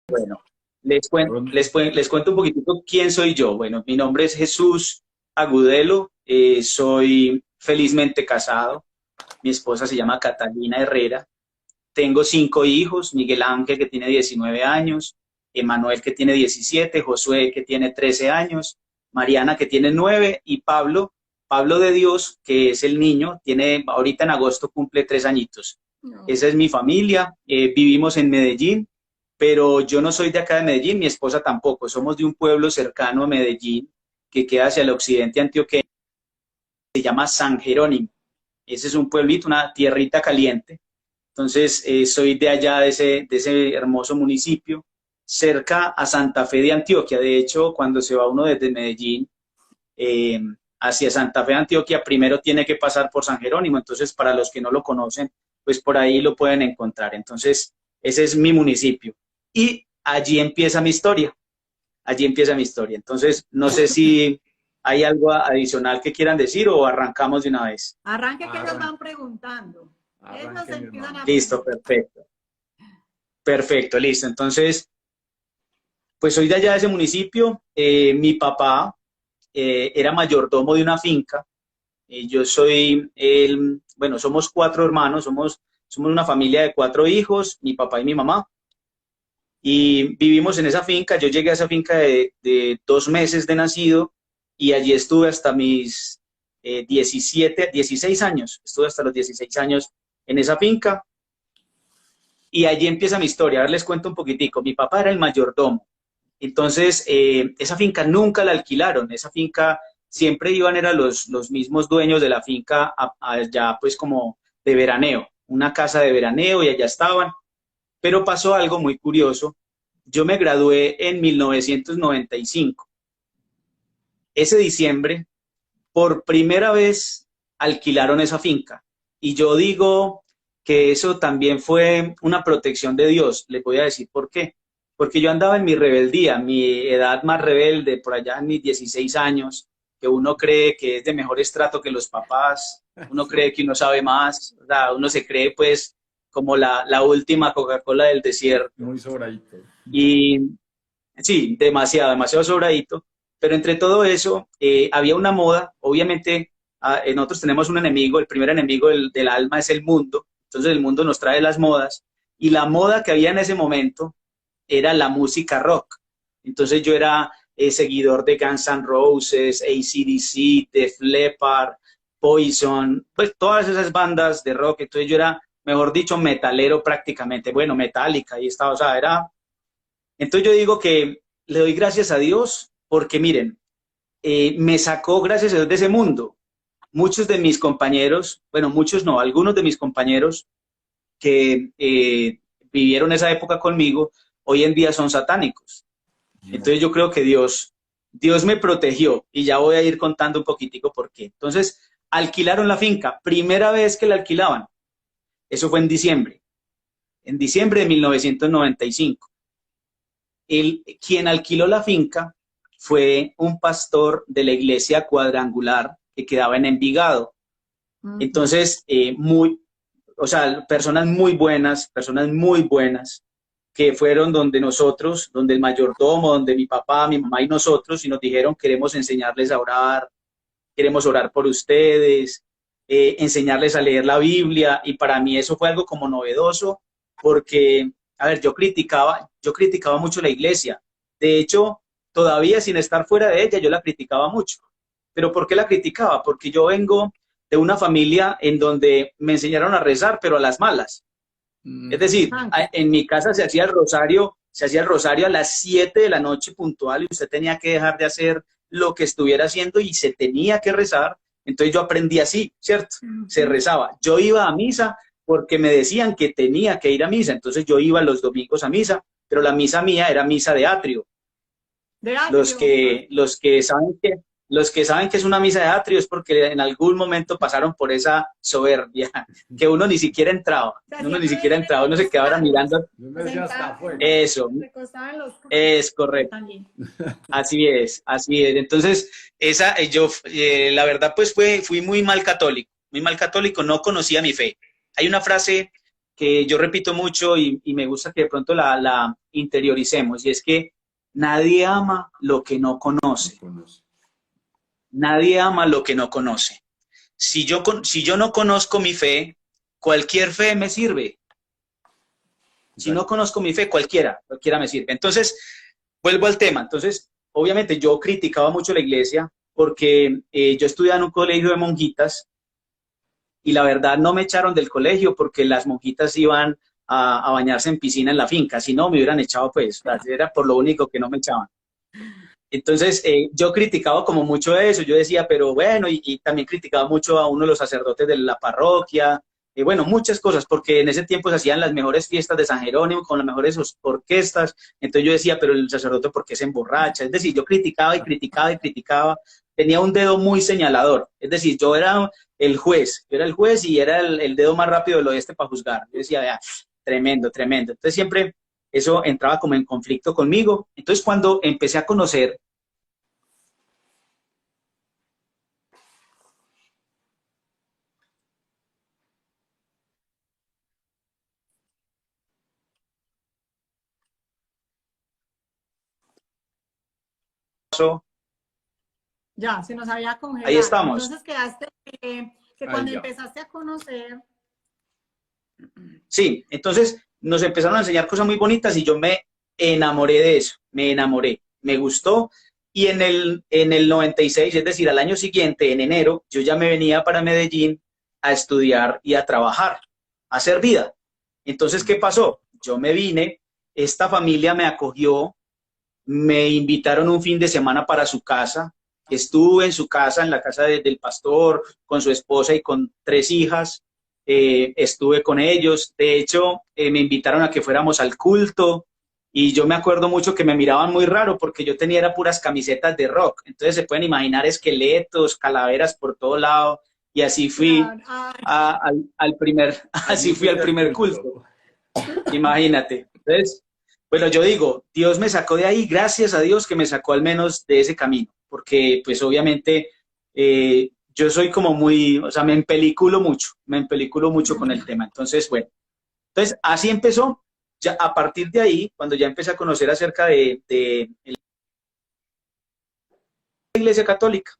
Bueno, les cuento un poquitito quién soy yo. Bueno, mi nombre es Jesús Agudelo, soy felizmente casado. Mi esposa se llama Catalina Herrera. Tengo 5 hijos: Miguel Ángel, que tiene 19 años, Emanuel, que tiene 17, Josué, que tiene 13 años, Mariana, que tiene 9, y Pablo de Dios, que es el niño, tiene ahorita en agosto cumple 3 añitos. No. Esa es mi familia. Vivimos en Medellín, pero yo no soy de acá de Medellín, mi esposa tampoco. Somos de un pueblo cercano a Medellín que queda hacia el occidente antioqueño, se llama San Jerónimo. Ese es un pueblito, una tierrita caliente. Entonces, soy de allá, de ese hermoso municipio, cerca a Santa Fe de Antioquia. De hecho, cuando se va uno desde Medellín eh, hacia Santa Fe de Antioquia, primero tiene que pasar por San Jerónimo. Entonces, para los que no lo conocen, pues por ahí lo pueden encontrar. Entonces, ese es mi municipio. Y allí empieza mi historia. Allí empieza mi historia. Entonces, no sé si hay algo adicional que quieran decir o arrancamos de una vez. Arranque que ellos van preguntando. Ellos Arranque, mi empiezan hermano. a Listo, preguntar. perfecto. Perfecto, listo. Entonces, pues soy de allá de ese municipio. Mi papá era mayordomo de una finca. Yo soy bueno, somos 4 hermanos, somos una familia de 4 hijos, mi papá y mi mamá. Y vivimos en esa finca. Yo llegué a esa finca de 2 meses de nacido y allí estuve hasta mis 16 años. Estuve hasta los 16 años en esa finca y allí empieza mi historia. A ver, les cuento un poquitico. Mi papá era el mayordomo. Entonces, esa finca nunca la alquilaron. Esa finca siempre eran los mismos dueños de la finca allá pues como de veraneo, una casa de veraneo, y allá estaban. Pero pasó algo muy curioso. Yo me gradué en 1995. Ese diciembre, por primera vez, alquilaron esa finca. Y yo digo que eso también fue una protección de Dios. Les voy a decir por qué. Porque yo andaba en mi rebeldía, mi edad más rebelde, por allá en mis 16 años, que uno cree que es de mejor estrato que los papás, uno cree que uno sabe más, o sea, uno se cree pues como la última Coca-Cola del desierto. Muy sobradito. Y sí, demasiado, demasiado sobradito. Pero entre todo eso, había una moda. Obviamente, nosotros tenemos un enemigo. El primer enemigo del alma es el mundo. Entonces el mundo nos trae las modas. Y la moda que había en ese momento era la música rock. Entonces yo era seguidor de Guns N' Roses, AC/DC, Def Leppard, Poison, pues todas esas bandas de rock. Entonces yo era, mejor dicho, metalero prácticamente. Bueno, Metallica, ahí estaba, o sea, era... Entonces yo digo que le doy gracias a Dios porque miren, me sacó gracias a Dios de ese mundo. Muchos de mis compañeros, bueno, muchos no, algunos de mis compañeros que vivieron esa época conmigo, hoy en día son satánicos. Entonces yo creo que Dios me protegió y ya voy a ir contando un poquitico por qué. Entonces alquilaron la finca, primera vez que la alquilaban. Eso fue en diciembre de 1995. Quien alquiló la finca fue un pastor de la iglesia Cuadrangular que quedaba en Envigado. Entonces, o sea, personas muy buenas, que fueron donde nosotros, donde el mayordomo, donde mi papá, mi mamá y nosotros, y nos dijeron: queremos enseñarles a orar, queremos orar por ustedes, enseñarles a leer la Biblia. Y para mí eso fue algo como novedoso, porque, a ver, yo criticaba mucho la iglesia. De hecho, todavía sin estar fuera de ella, yo la criticaba mucho. ¿Pero por qué la criticaba? Porque yo vengo de una familia en donde me enseñaron a rezar, pero a las malas. Es decir, en mi casa se hacía el rosario a las 7 de la noche puntual, y usted tenía que dejar de hacer lo que estuviera haciendo y se tenía que rezar. Entonces yo aprendí así, ¿cierto? Se rezaba. Yo iba a misa porque me decían que tenía que ir a misa. Entonces yo iba los domingos a misa, pero la misa mía era misa de atrio. De atrio. Los que saben que es una misa de atrio es porque en algún momento pasaron por esa soberbia, que uno ni siquiera entraba, uno se quedaba mirando. Eso, es correcto. Así es, así es. Entonces, la verdad, pues fui muy mal católico, no conocía mi fe. Hay una frase que yo repito mucho y me gusta que de pronto la interioricemos, y es que nadie ama lo que no conoce. Nadie ama lo que no conoce. Si yo no conozco mi fe, cualquier fe me sirve. Si no conozco mi fe, cualquiera me sirve. Entonces, vuelvo al tema. Entonces, obviamente yo criticaba mucho la iglesia porque yo estudiaba en un colegio de monjitas y la verdad no me echaron del colegio porque las monjitas iban a bañarse en piscina en la finca. Si no, me hubieran echado, pues, era por lo único que no me echaban. Entonces, yo criticaba como mucho eso, yo decía, pero bueno, y también criticaba mucho a uno de los sacerdotes de la parroquia, bueno, muchas cosas, porque en ese tiempo se hacían las mejores fiestas de San Jerónimo con las mejores orquestas, entonces yo decía, pero el sacerdote, ¿por qué se emborracha? Es decir, yo criticaba y criticaba y criticaba, tenía un dedo muy señalador, es decir, yo era el juez y era el dedo más rápido del oeste para juzgar, yo decía, vea, tremendo, tremendo, entonces siempre eso entraba como en conflicto conmigo. Entonces, cuando empecé a conocer Ya, se nos había ahí congelado. estamos. Entonces quedaste que cuando empezaste a conocer. Sí, entonces nos empezaron a enseñar cosas muy bonitas y yo me enamoré de eso, me enamoré, me gustó. Y en el 96, es decir, al año siguiente, en enero, yo ya me venía para Medellín a estudiar y a trabajar, a hacer vida. Entonces, ¿qué pasó? Yo me vine, esta familia me acogió, me invitaron un fin de semana para su casa, estuve en su casa, en la casa del pastor, con su esposa y con 3 hijas, estuve con ellos, de hecho me invitaron a que fuéramos al culto y yo me acuerdo mucho que me miraban muy raro porque yo tenía era puras camisetas de rock, entonces se pueden imaginar esqueletos, calaveras por todo lado y así fui así fui al primer culto, imagínate. Entonces, bueno, yo digo, Dios me sacó de ahí, gracias a Dios que me sacó al menos de ese camino, porque pues obviamente yo soy como muy, o sea, me empeliculo mucho con el tema. Entonces, bueno, entonces así empezó. Ya a partir de ahí, cuando ya empecé a conocer acerca de la Iglesia Católica,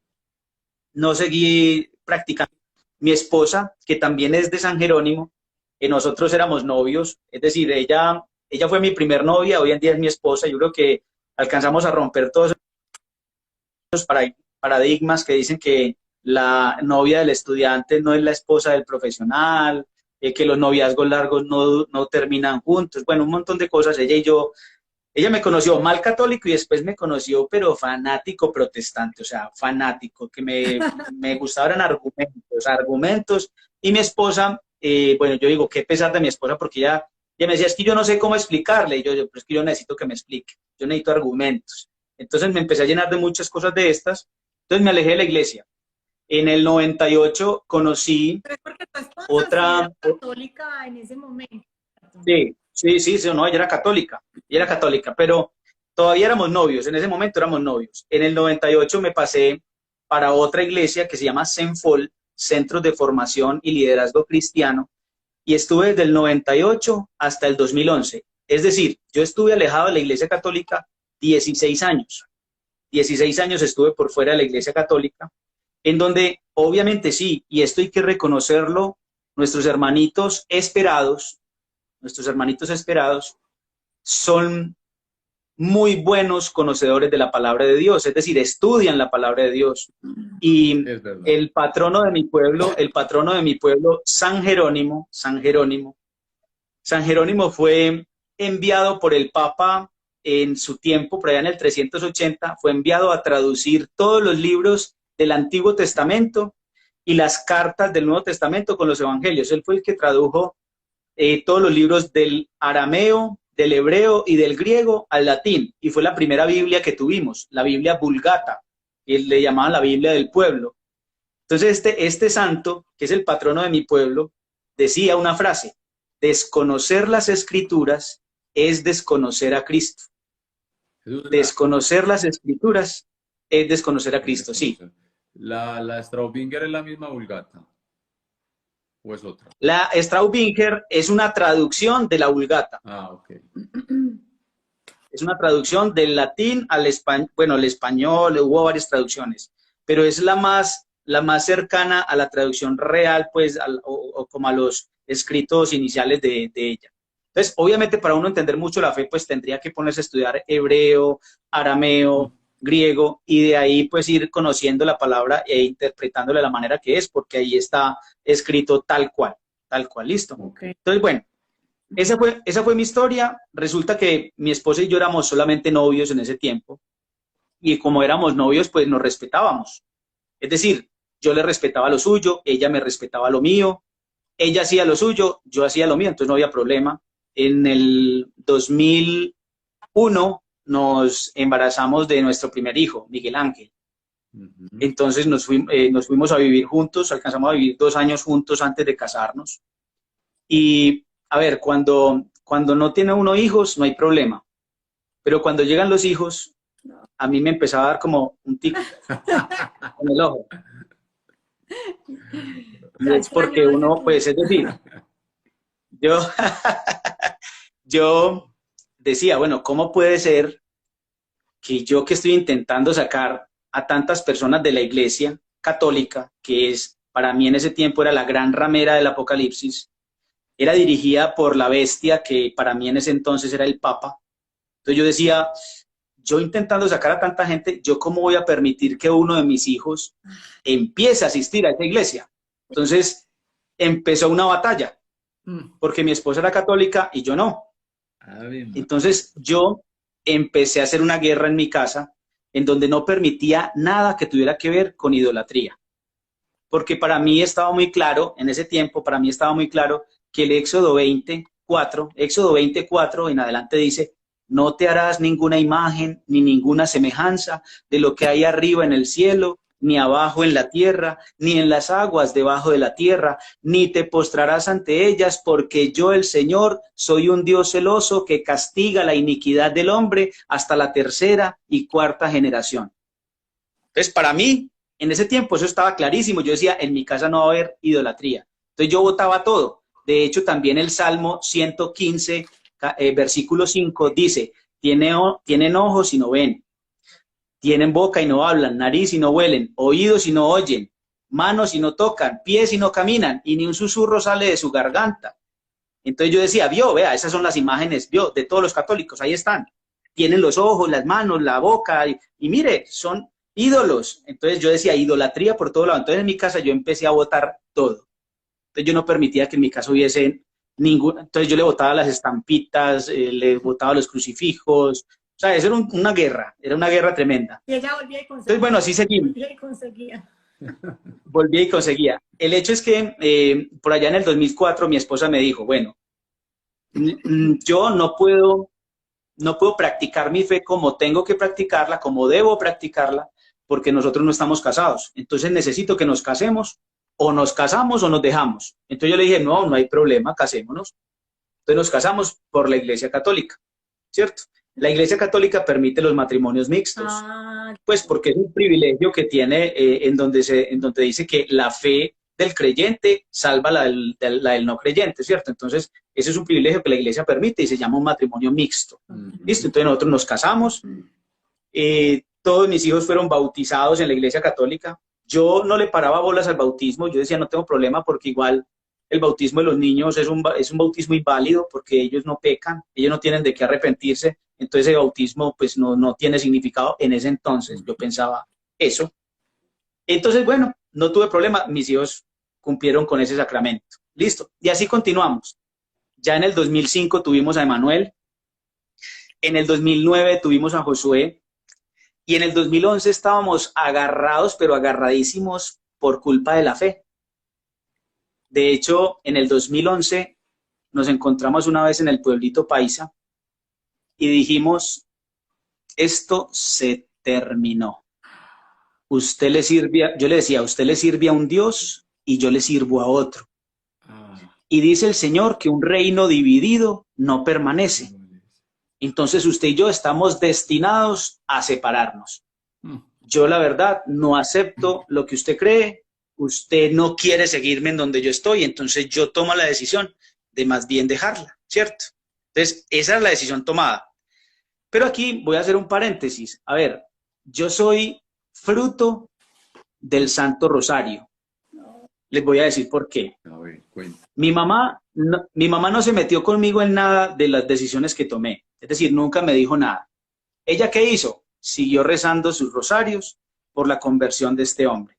no seguí practicando. Mi esposa, que también es de San Jerónimo, nosotros éramos novios, es decir, ella fue mi primer novia, hoy en día es mi esposa, yo creo que alcanzamos a romper todos esos paradigmas que dicen que la novia del estudiante no es la esposa del profesional, que los noviazgos largos no terminan juntos, bueno, un montón de cosas, ella me conoció mal católico y después me conoció, pero fanático protestante, o sea, fanático, que me gustaban argumentos. Y mi esposa, bueno, yo digo, qué pesar de mi esposa, porque ella me decía, es que yo no sé cómo explicarle. Y yo, pero es que yo necesito que me explique, yo necesito argumentos. Entonces me empecé a llenar de muchas cosas de estas, entonces me alejé de la iglesia. En el 98 conocí Pero es porque tu esposa sí otra. era católica en ese momento. Sí, no, ella era católica, pero todavía éramos novios, en ese momento éramos novios. En el 98 me pasé para otra iglesia que se llama Senfol, Centros de Formación y Liderazgo Cristiano, y estuve desde el 98 hasta el 2011. Es decir, yo estuve alejado de la iglesia católica 16 años. 16 años estuve por fuera de la iglesia católica, en donde obviamente sí, y esto hay que reconocerlo, nuestros hermanitos esperados, son muy buenos conocedores de la palabra de Dios, es decir, estudian la palabra de Dios. Y el patrono de mi pueblo, San Jerónimo, San Jerónimo fue enviado por el Papa en su tiempo, por allá en el 380, fue enviado a traducir todos los libros del Antiguo Testamento y las cartas del Nuevo Testamento con los evangelios. Él fue el que tradujo todos los libros del arameo, del hebreo y del griego al latín, y fue la primera Biblia que tuvimos, la Biblia Vulgata, que le llamaban la Biblia del pueblo. Entonces este santo, que es el patrono de mi pueblo, decía una frase: desconocer las escrituras es desconocer a Cristo. Desconocer las escrituras es desconocer a Cristo, sí. ¿La Straubinger es la misma Vulgata? ¿O es otra? La Straubinger es una traducción de la Vulgata. Ah, ok. Es una traducción del latín al español, bueno, al español, hubo varias traducciones, pero es la más cercana a la traducción real, pues, o como a los escritos iniciales de ella. Entonces, obviamente, para uno entender mucho la fe, pues tendría que ponerse a estudiar hebreo, arameo, griego, y de ahí, pues, ir conociendo la palabra e interpretándola de la manera que es, porque ahí está escrito tal cual, listo. Okay. Entonces, bueno, esa fue mi historia. Resulta que mi esposa y yo éramos solamente novios en ese tiempo, y como éramos novios, pues nos respetábamos. Es decir, yo le respetaba lo suyo, ella me respetaba lo mío, ella hacía lo suyo, yo hacía lo mío, entonces no había problema. En el 2001 nos embarazamos de nuestro primer hijo, Miguel Ángel. Entonces nos fuimos a vivir juntos, alcanzamos a vivir 2 años juntos antes de casarnos. Y, a ver, cuando no tiene uno hijos, no hay problema. Pero cuando llegan los hijos, a mí me empezaba a dar como un tic en el ojo. Y es porque uno, pues, es decir, yo decía, bueno, ¿cómo puede ser que yo que estoy intentando sacar a tantas personas de la iglesia católica, que es, para mí en ese tiempo era la gran ramera del Apocalipsis, era dirigida por la bestia que para mí en ese entonces era el Papa? Entonces yo decía, yo intentando sacar a tanta gente, ¿yo cómo voy a permitir que uno de mis hijos empiece a asistir a esa iglesia? Entonces empezó una batalla, porque mi esposa era católica y yo no. Entonces yo empecé a hacer una guerra en mi casa en donde no permitía nada que tuviera que ver con idolatría. Porque para mí estaba muy claro, en ese tiempo, para mí estaba muy claro que el Éxodo 24 en adelante dice, no te harás ninguna imagen ni ninguna semejanza de lo que hay arriba en el cielo, ni abajo en la tierra, ni en las aguas debajo de la tierra, ni te postrarás ante ellas, porque yo, el Señor, soy un Dios celoso que castiga la iniquidad del hombre hasta la 3ª y 4ª generación. Entonces, para mí, en ese tiempo eso estaba clarísimo. Yo decía, en mi casa no va a haber idolatría. Entonces yo votaba todo. De hecho, también el Salmo 115, versículo 5, dice, tienen ojos y no ven, tienen boca y no hablan, nariz y no huelen, oídos y no oyen, manos y no tocan, pies y no caminan, y ni un susurro sale de su garganta. Entonces yo decía, vea, esas son las imágenes, de todos los católicos, ahí están. Tienen los ojos, las manos, la boca, y mire, son ídolos. Entonces yo decía, idolatría por todo lado. Entonces en mi casa yo empecé a votar todo. Entonces yo no permitía que en mi casa hubiese ningún. Entonces yo le botaba las estampitas, le botaba los crucifijos. O sea, eso era una guerra tremenda. Y ella volvía y conseguía. Entonces, bueno, así seguimos. Volvía y conseguía. Volvía y conseguía. El hecho es que por allá en el 2004 mi esposa me dijo, bueno, yo no puedo practicar mi fe como tengo que practicarla, como debo practicarla, porque nosotros no estamos casados. Entonces necesito que nos casemos, o nos casamos o nos dejamos. Entonces yo le dije, no hay problema, casémonos. Entonces nos casamos por la Iglesia Católica, ¿cierto? La Iglesia Católica permite los matrimonios mixtos, pues porque es un privilegio que tiene en donde dice que la fe del creyente salva la del no creyente, ¿cierto? Entonces, ese es un privilegio que la Iglesia permite y se llama un matrimonio mixto. ¿Listo? Entonces nosotros nos casamos, todos mis hijos fueron bautizados en la Iglesia Católica. Yo no le paraba bolas al bautismo, yo decía no tengo problema porque igual el bautismo de los niños es un bautismo inválido porque ellos no pecan, ellos no tienen de qué arrepentirse, entonces el bautismo pues no tiene significado en ese entonces, yo pensaba eso. Entonces, bueno, no tuve problema, mis hijos cumplieron con ese sacramento. Listo, y así continuamos. Ya en el 2005 tuvimos a Emanuel, en el 2009 tuvimos a Josué, y en el 2011 estábamos agarrados, pero agarradísimos por culpa de la fe. De hecho, en el 2011 nos encontramos una vez en el pueblito Paisa y dijimos, esto se terminó. Usted le sirve, yo le decía, usted le sirve a un Dios y yo le sirvo a otro. Y dice el Señor que un reino dividido no permanece. Entonces usted y yo estamos destinados a separarnos. Yo la verdad no acepto lo que usted cree, usted no quiere seguirme en donde yo estoy, entonces yo tomo la decisión de más bien dejarla, ¿cierto? Entonces esa es la decisión tomada. Pero aquí voy a hacer un paréntesis. A ver, yo soy fruto del Santo Rosario. Les voy a decir por qué. A ver, cuenta. Mi mamá no se metió conmigo en nada de las decisiones que tomé. Es decir, nunca me dijo nada. ¿Ella qué hizo? Siguió rezando sus rosarios por la conversión de este hombre.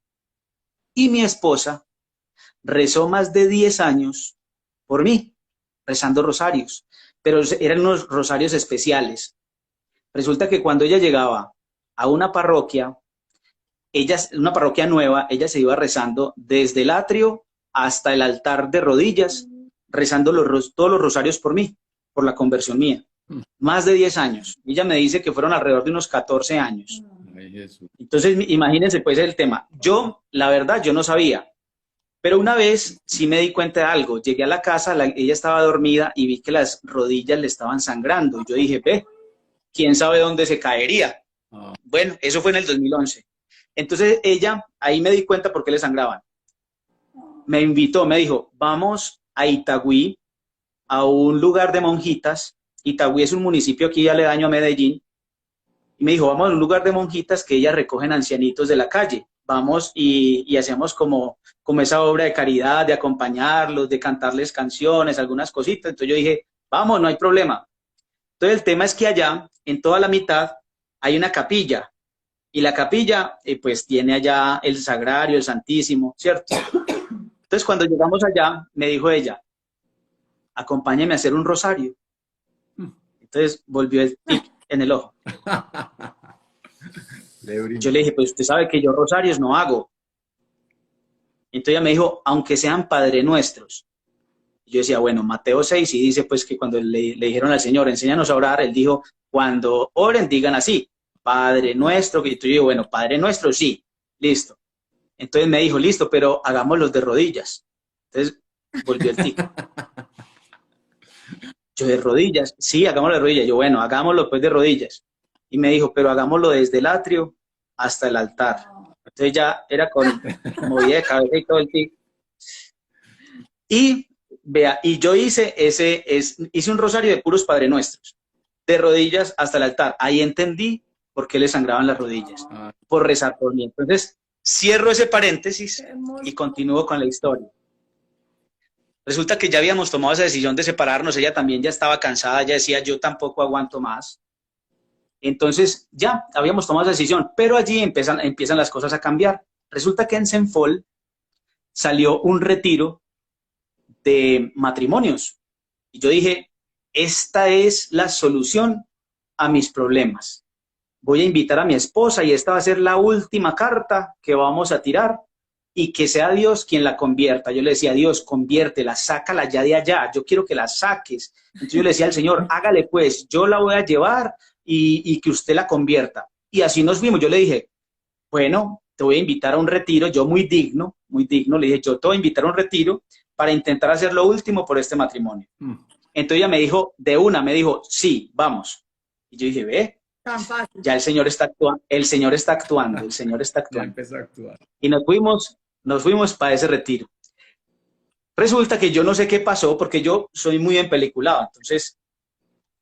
Y mi esposa rezó más de 10 años por mí, rezando rosarios. Pero eran unos rosarios especiales. Resulta que cuando ella llegaba a una parroquia nueva, ella se iba rezando desde el atrio hasta el altar de rodillas, rezando todos los rosarios por mí, por la conversión mía. Más de 10 años. Ella me dice que fueron alrededor de unos 14 años. Ay, Jesús. Entonces, imagínense pues el tema. Yo, la verdad, yo no sabía. Pero una vez sí me di cuenta de algo. Llegué a la casa, ella estaba dormida y vi que las rodillas le estaban sangrando. Y yo dije, ve, quién sabe dónde se caería. Bueno, eso fue en el 2011. Entonces ella, ahí me di cuenta por qué le sangraban. Me invitó, me dijo, vamos a Itagüí, a un lugar de monjitas. Itagüí es un municipio aquí aledaño a Medellín. Y me dijo, vamos a un lugar de monjitas que ellas recogen ancianitos de la calle. Vamos y hacemos como esa obra de caridad, de acompañarlos, de cantarles canciones, algunas cositas. Entonces yo dije, vamos, no hay problema. Entonces el tema es que allá, en toda la mitad, hay una capilla. Y la capilla, pues, tiene allá el sagrario, el santísimo, ¿cierto? Entonces, cuando llegamos allá, me dijo ella, acompáñame a hacer un rosario. Entonces, volvió el tic en el ojo. Yo le dije, pues, usted sabe que yo rosarios no hago. Entonces ella me dijo, aunque sean Padre Nuestros. Yo decía, bueno, Mateo 6, y dice, pues, que cuando le dijeron al Señor, enséñanos a orar, él dijo, cuando oren, digan así, Padre Nuestro, que yo digo, bueno, Padre Nuestro, sí, listo. Entonces me dijo, listo, pero hagámoslos de rodillas. Entonces volvió el tic. Yo, de rodillas, sí, hagámoslo de rodillas. Yo, bueno, hagámoslo pues de rodillas. Y me dijo, pero hagámoslo desde el atrio hasta el altar. Entonces ya era con movida de cabeza y todo el tic. Y vea, y yo hice un rosario de puros Padre Nuestros, de rodillas hasta el altar. Ahí entendí por qué le sangraban las rodillas, por rezar por mí. Entonces, cierro ese paréntesis y continúo con la historia. Resulta que ya habíamos tomado esa decisión de separarnos, ella también ya estaba cansada, ya decía, yo tampoco aguanto más. Entonces, ya habíamos tomado esa decisión, pero allí empiezan las cosas a cambiar. Resulta que en Senfol salió un retiro de matrimonios. Y yo dije, esta es la solución a mis problemas. Voy a invitar a mi esposa y esta va a ser la última carta que vamos a tirar y que sea Dios quien la convierta. Yo le decía, Dios, conviértela, sácala ya de allá, yo quiero que la saques. Entonces yo le decía al Señor, hágale pues, yo la voy a llevar y que usted la convierta. Y así nos fuimos. Yo le dije, bueno, te voy a invitar a un retiro, yo muy digno, le dije, yo te voy a invitar a un retiro para intentar hacer lo último por este matrimonio. Entonces ella me dijo, de una, me dijo, sí, vamos. Y yo dije, ve, ya el Señor está actuando, el Señor está actuando. Ya empezó a actuar. Y nos fuimos para ese retiro. Resulta que yo no sé qué pasó, porque yo soy muy empeliculado, entonces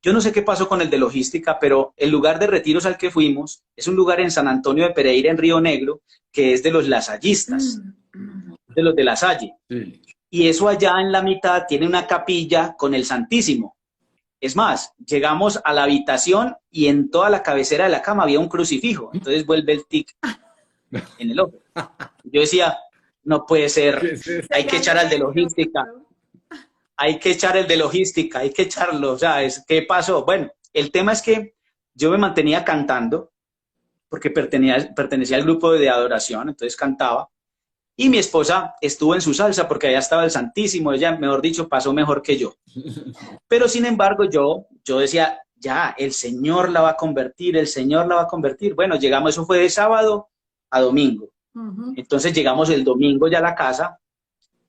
yo no sé qué pasó con el de logística, pero el lugar de retiros al que fuimos es un lugar en San Antonio de Pereira, en Río Negro, que es de los lasallistas, de los de La Salle. Sí. Y eso allá en la mitad tiene una capilla con el Santísimo. Es más, llegamos a la habitación y en toda la cabecera de la cama había un crucifijo. Entonces vuelve el tic en el ojo. Yo decía, no puede ser, hay que echar al de logística. Hay que echar el de logística, hay que echarlo. O sea, ¿qué pasó? Bueno, el tema es que yo me mantenía cantando porque pertenecía al grupo de adoración, entonces cantaba. Y mi esposa estuvo en su salsa porque allá estaba el Santísimo, ella, mejor dicho, pasó mejor que yo. Pero sin embargo, yo decía, ya, el Señor la va a convertir, el Señor la va a convertir. Bueno, llegamos, eso fue de sábado a domingo. Entonces llegamos el domingo ya a la casa.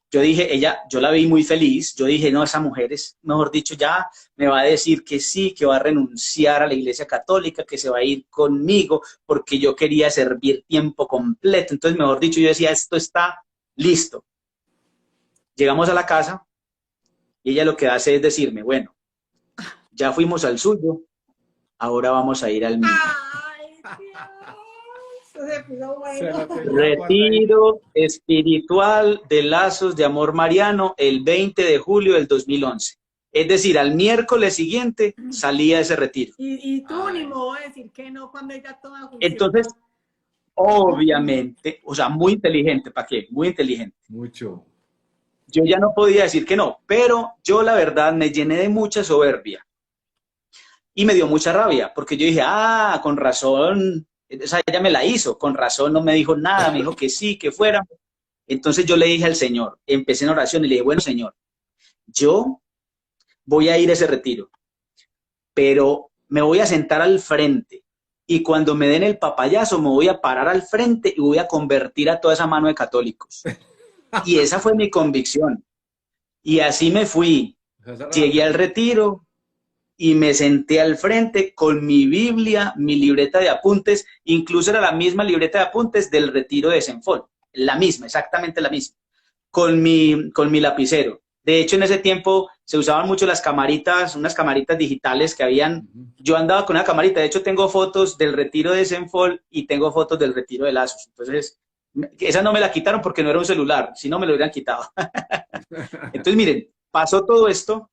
Yo dije, yo la vi muy feliz. Yo dije, no, esa mujer es, mejor dicho, ya me va a decir que sí, que va a renunciar a la Iglesia Católica, que se va a ir conmigo, porque yo quería servir tiempo completo. Entonces, mejor dicho, yo decía, esto está listo. Llegamos a la casa y ella lo que hace es decirme, bueno, ya fuimos al suyo, ahora vamos a ir al mío. Ay, Dios. Eso se puso Se bueno. lo tenía guardadito. Retiro espiritual de lazos de amor mariano el 20 de julio del 2011. Es decir, al miércoles siguiente salía ese retiro. Y tú Ay. ni modo de decir que no cuando ella toda juiciosa. Entonces, obviamente, o sea, muy inteligente, ¿para qué? Muy inteligente. Mucho. Yo ya no podía decir que no, pero yo la verdad me llené de mucha soberbia y me dio mucha rabia, porque yo dije, ah, con razón, o sea, ella me la hizo, con razón no me dijo nada, me dijo que sí, que fuera. Entonces yo le dije al Señor, empecé en oración y le dije, bueno, Señor, yo voy a ir a ese retiro, pero me voy a sentar al frente y cuando me den el papayazo me voy a parar al frente y voy a convertir a toda esa mano de católicos. Y esa fue mi convicción. Y así me fui. Llegué al retiro y me senté al frente con mi Biblia, mi libreta de apuntes, incluso era la misma libreta de apuntes del retiro de Senfol, la misma, exactamente la misma, con mi lapicero. De hecho, en ese tiempo se usaban mucho las camaritas, unas camaritas digitales que habían. Yo andaba con una camarita, de hecho tengo fotos del retiro de Senfol y tengo fotos del retiro de Lazos. Entonces, esa no me la quitaron porque no era un celular, si no me lo hubieran quitado. Entonces, miren, pasó todo esto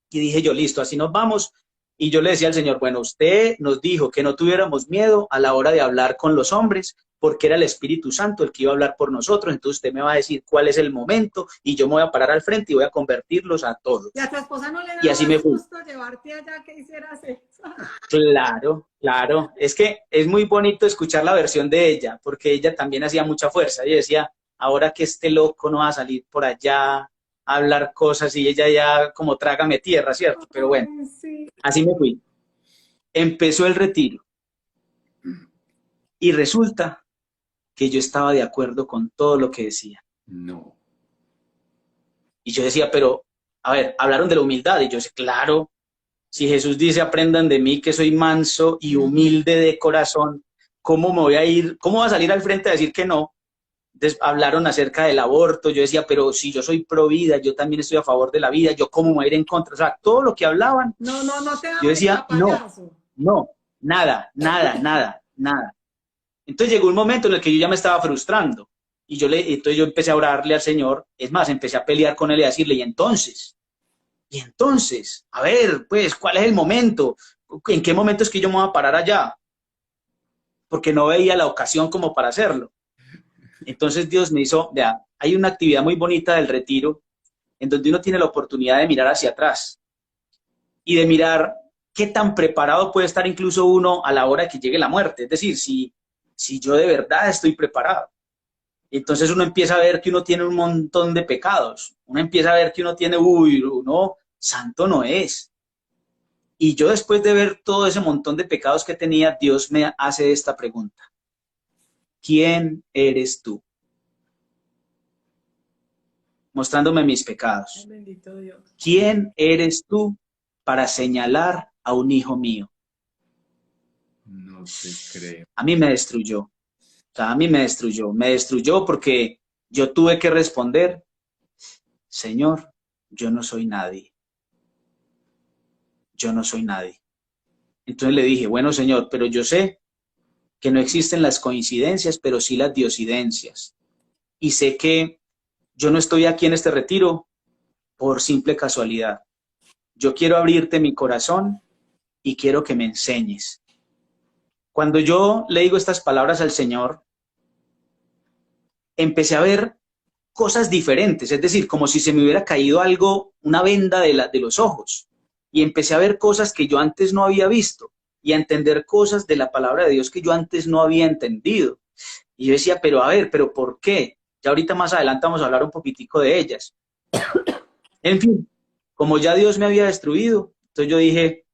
y dije yo, listo, así nos vamos. Y yo le decía al Señor, bueno, usted nos dijo que no tuviéramos miedo a la hora de hablar con los hombres, porque era el Espíritu Santo el que iba a hablar por nosotros, entonces usted me va a decir cuál es el momento y yo me voy a parar al frente y voy a convertirlos a todos. ¿Y a tu esposa no le Y así me daba fui. gusto llevarte allá que hicieras eso? Claro, claro. Es que es muy bonito escuchar la versión de ella, porque ella también hacía mucha fuerza. Ella decía, ahora que este loco no va a salir por allá a hablar cosas y ella ya como trágame tierra, ¿cierto? Pero bueno, Ay, sí. así me fui. Empezó el retiro y resulta que yo estaba de acuerdo con todo lo que decía. No. Y yo decía, pero, a ver, hablaron de la humildad. Y yo decía, claro, si Jesús dice, aprendan de mí que soy manso y humilde de corazón, ¿cómo me voy a ir? ¿Cómo va a salir al frente a decir que no? Entonces, hablaron acerca del aborto. Yo decía, pero si yo soy pro vida, yo también estoy a favor de la vida, ¿yo cómo me voy a ir en contra? O sea, todo lo que hablaban, No te yo daba ni decía, no, papayazo. no, nada, nada, nada, nada. Entonces llegó un momento en el que yo ya me estaba frustrando y entonces yo empecé a orarle al Señor, es más, empecé a pelear con él y a decirle, y entonces, a ver, pues, ¿cuál es el momento? ¿En qué momento es que yo me voy a parar allá? Porque no veía la ocasión como para hacerlo. Entonces Dios me hizo, vea, hay una actividad muy bonita del retiro en donde uno tiene la oportunidad de mirar hacia atrás y de mirar qué tan preparado puede estar incluso uno a la hora de que llegue la muerte. Es decir, si yo de verdad estoy preparado. Entonces uno empieza a ver que uno tiene un montón de pecados. Uno empieza a ver que uno tiene, uno santo no es. Y yo después de ver todo ese montón de pecados que tenía, Dios me hace esta pregunta. ¿Quién eres tú? Mostrándome mis pecados. Ay, bendito Dios. ¿Quién eres tú para señalar a un hijo mío? No te creo. A mí me destruyó. O sea, a mí me destruyó porque yo tuve que responder, Señor, yo no soy nadie. Yo no soy nadie. Entonces le dije, bueno, Señor, pero yo sé que no existen las coincidencias, pero sí las diosidencias. Y sé que yo no estoy aquí en este retiro por simple casualidad. Yo quiero abrirte mi corazón y quiero que me enseñes. Cuando yo le digo estas palabras al Señor, empecé a ver cosas diferentes, es decir, como si se me hubiera caído algo, una venda de los ojos, y empecé a ver cosas que yo antes no había visto, y a entender cosas de la palabra de Dios que yo antes no había entendido. Y yo decía, pero a ver, ¿pero por qué? Ya ahorita más adelante vamos a hablar un poquitico de ellas. En fin, como ya Dios me había destruido, entonces yo dije,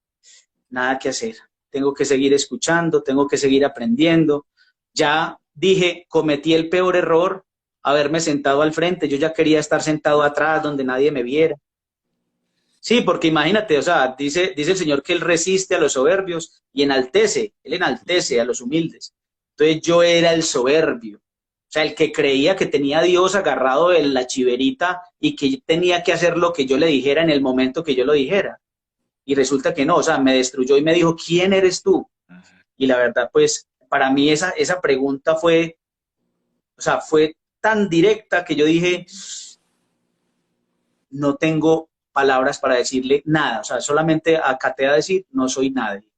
nada que hacer, tengo que seguir escuchando, tengo que seguir aprendiendo. Ya dije, cometí el peor error, haberme sentado al frente, yo ya quería estar sentado atrás donde nadie me viera. Sí, porque imagínate, o sea, dice el Señor que Él resiste a los soberbios y Él enaltece a los humildes. Entonces yo era el soberbio, o sea, el que creía que tenía a Dios agarrado en la chiverita y que tenía que hacer lo que yo le dijera en el momento que yo lo dijera. Y resulta que no, o sea, me destruyó y me dijo, ¿quién eres tú? Y la verdad, pues, para mí esa pregunta fue, o sea, fue tan directa que yo dije, no tengo palabras para decirle nada, o sea, solamente acaté a decir, no soy nadie,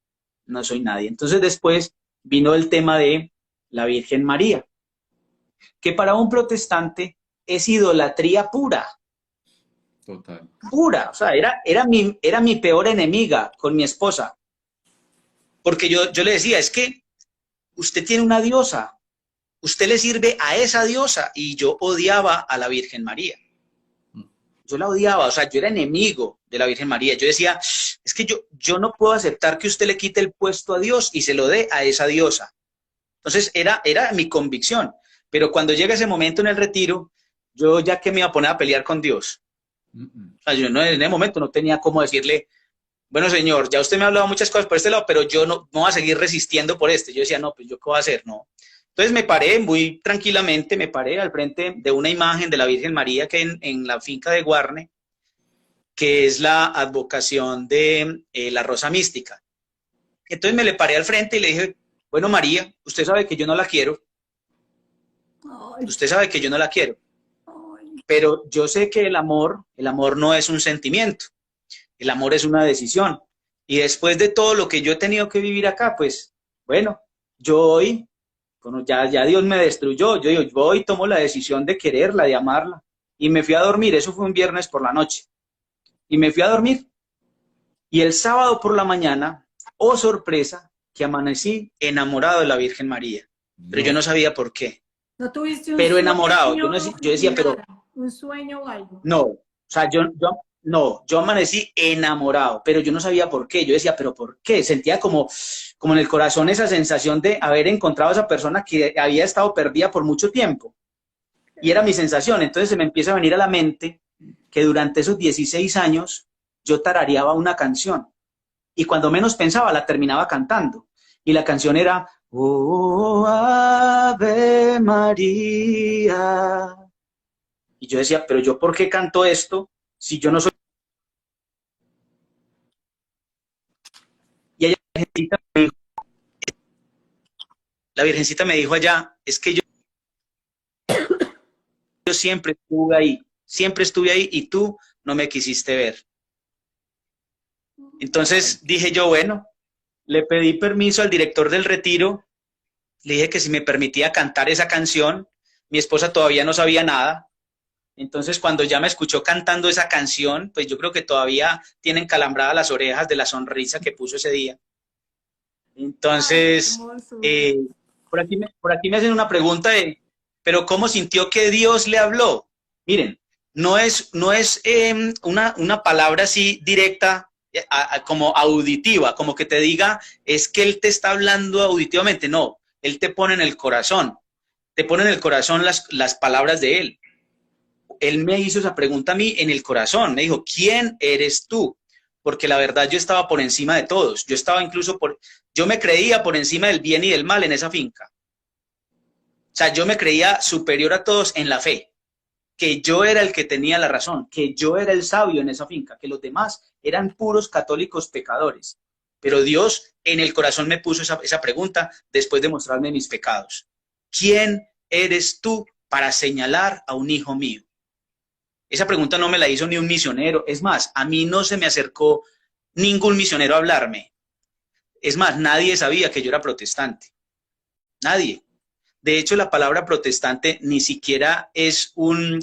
no soy nadie. Entonces después vino el tema de la Virgen María, que para un protestante es idolatría pura, Total. pura, o sea, era mi peor enemiga con mi esposa, porque yo le decía, es que usted tiene una diosa, usted le sirve a esa diosa, y yo odiaba a la Virgen María. Yo la odiaba, o sea, yo era enemigo de la Virgen María. Yo decía, es que yo no puedo aceptar que usted le quite el puesto a Dios y se lo dé a esa diosa. Entonces era mi convicción. Pero cuando llega ese momento en el retiro, yo ya que me iba a poner a pelear con Dios. O sea, yo no, en ese momento no tenía cómo decirle, bueno, señor, ya usted me ha hablado muchas cosas por este lado, pero yo no voy a seguir resistiendo por este. Yo decía, no, pues yo qué voy a hacer, no. Entonces me paré muy tranquilamente, me paré al frente de una imagen de la Virgen María que en la finca de Guarne, que es la advocación de la Rosa Mística. Entonces me le paré al frente y le dije, bueno, María, usted sabe que yo no la quiero, Ay, usted sabe que yo no la quiero, ay. pero yo sé que el amor no es un sentimiento, el amor es una decisión. Y después de todo lo que yo he tenido que vivir acá, pues, bueno, yo hoy, bueno, ya Dios me destruyó, yo digo, yo hoy tomo la decisión de quererla, de amarla. Y me fui a dormir, eso fue un viernes por la noche. Y me fui a dormir. Y el sábado por la mañana, oh sorpresa, que amanecí enamorado de la Virgen María. Pero yo No. no sabía por qué. ¿No tuviste un Pero enamorado. sueño, Yo decía, pero nada, un sueño o algo? no. O sea, no, yo amanecí enamorado, pero yo no sabía por qué. Yo decía, pero ¿por qué? Sentía como en el corazón esa sensación de haber encontrado a esa persona que había estado perdida por mucho tiempo. Y era mi sensación. Entonces se me empieza a venir a la mente que durante esos 16 años yo tarareaba una canción. Y cuando menos pensaba, la terminaba cantando. Y la canción era, oh, Ave María. Y yo decía, pero yo, ¿por qué canto esto si yo no soy? Y ella, la Virgencita me dijo allá, es que yo siempre estuve ahí y tú no me quisiste ver. Entonces dije yo, bueno, le pedí permiso al director del retiro, le dije que si me permitía cantar esa canción. Mi esposa todavía no sabía nada. Entonces, cuando ya me escuchó cantando esa canción, pues yo creo que todavía tienen calambradas las orejas de la sonrisa que puso ese día. Ay, qué Entonces, hermosura. por aquí me hacen una pregunta de, ¿pero cómo sintió que Dios le habló? Miren, no es una palabra así directa, como auditiva, como que te diga, es que Él te está hablando auditivamente. No, Él te pone en el corazón, las palabras de Él. Él me hizo esa pregunta a mí en el corazón, me dijo, ¿quién eres tú? Porque la verdad yo estaba por encima de todos, yo me creía por encima del bien y del mal en esa finca. O sea, yo me creía superior a todos en la fe, que yo era el que tenía la razón, que yo era el sabio en esa finca, que los demás eran puros católicos pecadores. Pero Dios en el corazón me puso esa pregunta después de mostrarme mis pecados. ¿Quién eres tú para señalar a un hijo mío? Esa pregunta no me la hizo ni un misionero. Es más, a mí no se me acercó ningún misionero a hablarme. Es más, nadie sabía que yo era protestante. Nadie. De hecho, la palabra protestante ni siquiera es un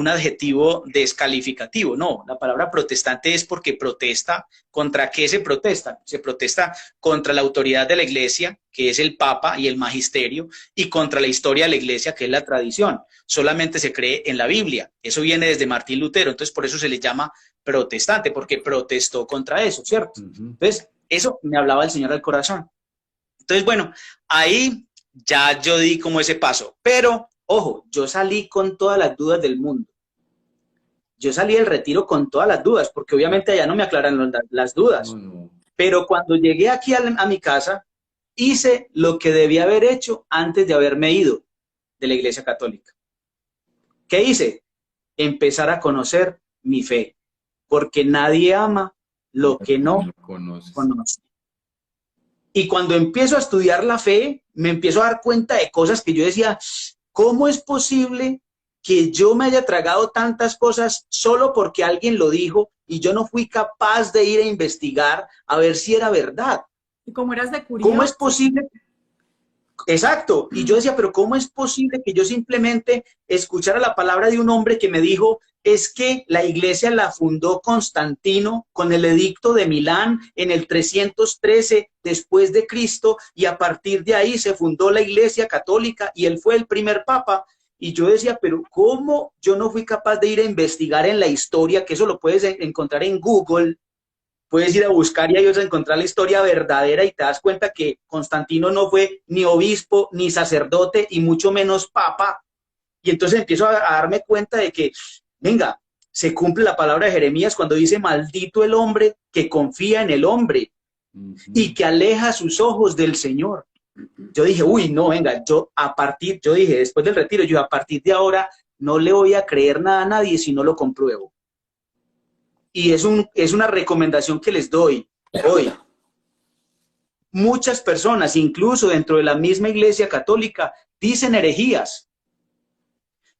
adjetivo descalificativo. No, la palabra protestante es porque protesta. ¿Contra qué se protesta? Se protesta contra la autoridad de la iglesia, que es el Papa y el magisterio, y contra la historia de la iglesia, que es la tradición. Solamente se cree en la Biblia. Eso viene desde Martín Lutero. Entonces, por eso se le llama protestante, porque protestó contra eso, ¿cierto? Entonces, eso me hablaba el Señor al corazón. Entonces, bueno, ahí ya yo di como ese paso. Pero, ojo, yo salí con todas las dudas del mundo. Yo salí del retiro con todas las dudas, porque obviamente allá no me aclaran las dudas. No. Pero cuando llegué aquí a mi casa, hice lo que debía haber hecho antes de haberme ido de la Iglesia Católica. ¿Qué hice? Empezar a conocer mi fe, porque nadie ama lo que no lo conoces. conoce. Y cuando empiezo a estudiar la fe, me empiezo a dar cuenta de cosas que yo decía, ¿cómo es posible que yo me haya tragado tantas cosas solo porque alguien lo dijo y yo no fui capaz de ir a investigar a ver si era verdad? Y como eras de curioso. ¿Cómo es posible? Exacto. Y yo decía, pero ¿cómo es posible que yo simplemente escuchara la palabra de un hombre que me dijo, es que la iglesia la fundó Constantino con el edicto de Milán en el 313 después de Cristo, y a partir de ahí se fundó la iglesia católica y él fue el primer papa? Y yo decía, pero ¿cómo yo no fui capaz de ir a investigar en la historia? Que eso lo puedes encontrar en Google. Puedes ir a buscar y ahí vas a encontrar la historia verdadera y te das cuenta que Constantino no fue ni obispo, ni sacerdote, y mucho menos papa. Y entonces empiezo a darme cuenta de que, venga, se cumple la palabra de Jeremías cuando dice, maldito el hombre que confía en el hombre y que aleja sus ojos del Señor. Yo dije, uy, no, venga, yo dije, después del retiro, yo a partir de ahora no le voy a creer nada a nadie si no lo compruebo. Y es una recomendación que les doy hoy. Muchas personas, incluso dentro de la misma iglesia católica, dicen herejías.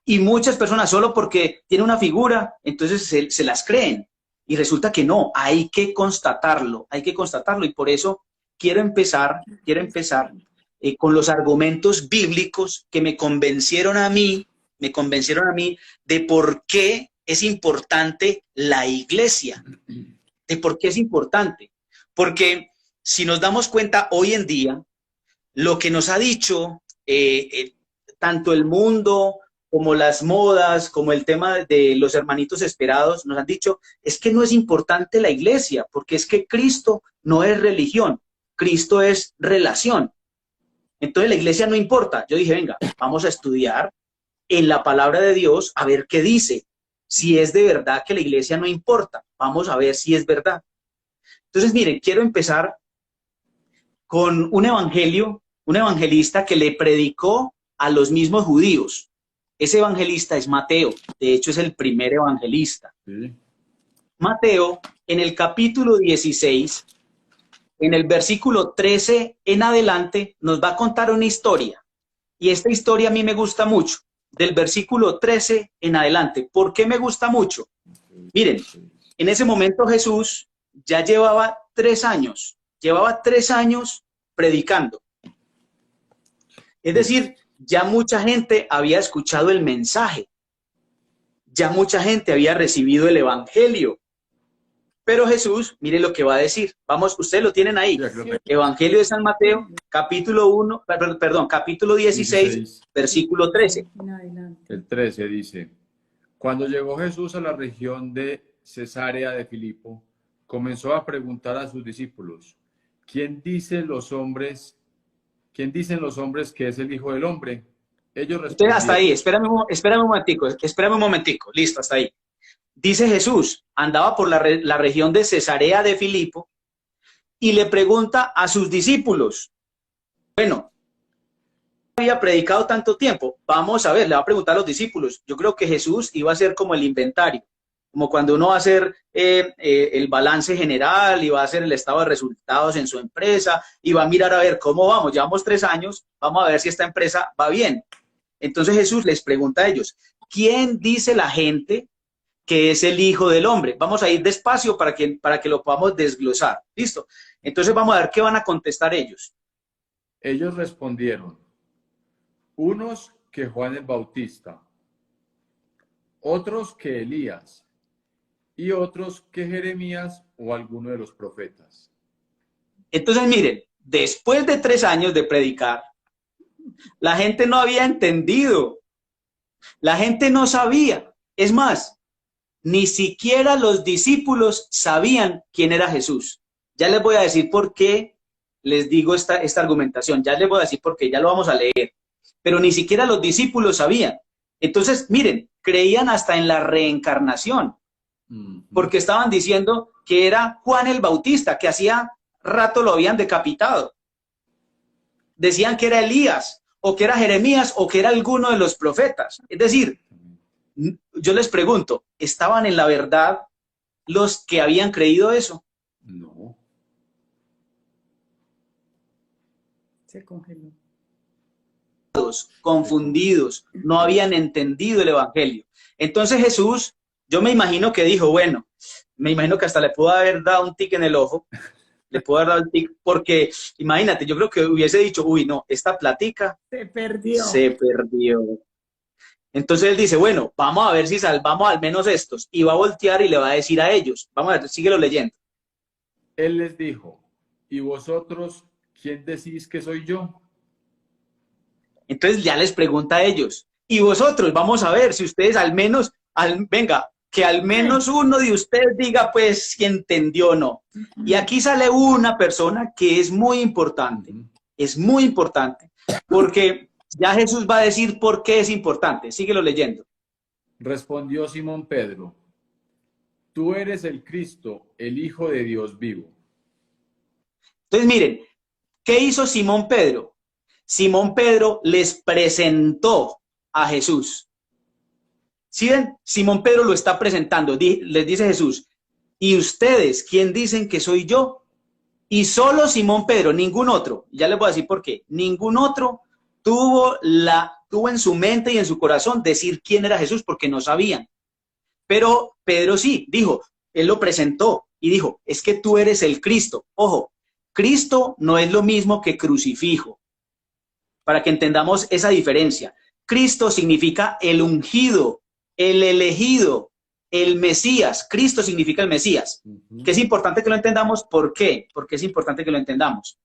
Y muchas personas, solo porque tiene una figura, entonces se las creen. Y resulta que no, hay que constatarlo, hay que constatarlo. Y por eso quiero empezar con los argumentos bíblicos que me convencieron a mí de por qué es importante la iglesia, de por qué es importante. Porque si nos damos cuenta hoy en día, lo que nos ha dicho tanto el mundo como las modas, como el tema de los hermanitos esperados, nos han dicho, es que no es importante la iglesia, porque es que Cristo no es religión, Cristo es relación. Entonces la iglesia no importa. Yo dije, venga, vamos a estudiar en la palabra de Dios a ver qué dice. Si es de verdad que la iglesia no importa, vamos a ver si es verdad. Entonces, miren, quiero empezar con un evangelista que le predicó a los mismos judíos. Ese evangelista es Mateo, de hecho es el primer evangelista. Sí. Mateo, en el capítulo 16, en el versículo 13 en adelante, nos va a contar una historia. Y esta historia a mí me gusta mucho, del versículo 13 en adelante. ¿Por qué me gusta mucho? Miren, en ese momento Jesús ya llevaba 3 años predicando. Es decir, ya mucha gente había escuchado el mensaje, ya mucha gente había recibido el evangelio. Pero Jesús, mire lo que va a decir. Vamos, ustedes lo tienen ahí. Evangelio de San Mateo, capítulo 16, versículo 13. El 13 dice, cuando llegó Jesús a la región de Cesarea de Filipo, comenzó a preguntar a sus discípulos, ¿quién dicen los hombres que es el Hijo del Hombre? Ellos respondieron. Hasta ahí, espérame un momentico, listo, hasta ahí. Dice Jesús, andaba por la región de Cesarea de Filipo y le pregunta a sus discípulos, bueno, había predicado tanto tiempo, vamos a ver, le va a preguntar a los discípulos. Yo creo que Jesús iba a ser como el inventario, como cuando uno va a hacer el balance general y va a hacer el estado de resultados en su empresa y va a mirar a ver cómo vamos. Llevamos 3 años, vamos a ver si esta empresa va bien. Entonces Jesús les pregunta a ellos, ¿quién dice la gente que es el Hijo del Hombre? Vamos a ir despacio para que lo podamos desglosar. ¿Listo? Entonces vamos a ver qué van a contestar ellos. Ellos respondieron, unos que Juan el Bautista, otros que Elías, y otros que Jeremías o alguno de los profetas. Entonces, miren, después de 3 años de predicar, la gente no había entendido, la gente no sabía. Es más, ni siquiera los discípulos sabían quién era Jesús. Ya les voy a decir por qué les digo esta argumentación, ya les voy a decir por qué, ya lo vamos a leer. Pero ni siquiera los discípulos sabían. Entonces, miren, creían hasta en la reencarnación, porque estaban diciendo que era Juan el Bautista, que hacía rato lo habían decapitado. Decían que era Elías, o que era Jeremías, o que era alguno de los profetas. Es decir, yo les pregunto, ¿estaban en la verdad los que habían creído eso? No. Se congeló. Confundidos, no habían entendido el evangelio. Entonces Jesús, yo me imagino que dijo, bueno, me imagino que hasta le pudo haber dado un tic en el ojo, le pudo haber dado el tic, porque imagínate, yo creo que hubiese dicho, uy, no, esta platica Se perdió. se perdió. Entonces él dice, bueno, vamos a ver si salvamos al menos estos, y va a voltear y le va a decir a ellos, vamos a ver, síguelo leyendo. Él les dijo, ¿y vosotros quién decís que soy yo? Entonces ya les pregunta a ellos, y vosotros, vamos a ver si ustedes al menos, venga, que al menos uno de ustedes diga pues si entendió o no. Y aquí sale una persona que es muy importante, porque ya Jesús va a decir por qué es importante. Síguelo leyendo. Respondió Simón Pedro, tú eres el Cristo, el Hijo de Dios vivo. Entonces miren, ¿qué hizo Simón Pedro? Simón Pedro les presentó a Jesús. ¿Sí ven? Simón Pedro lo está presentando. Les dice Jesús, ¿y ustedes quién dicen que soy yo? Y solo Simón Pedro, ningún otro. Ya les voy a decir por qué. Ningún otro tuvo en su mente y en su corazón decir quién era Jesús porque no sabían. Pero Pedro sí, dijo, él lo presentó y dijo, es que tú eres el Cristo. Ojo, Cristo no es lo mismo que crucifijo. Para que entendamos esa diferencia. Cristo significa el ungido, el elegido, el Mesías. Cristo significa el Mesías. Que es importante que lo entendamos. ¿Por qué? Porque es importante que lo entendamos.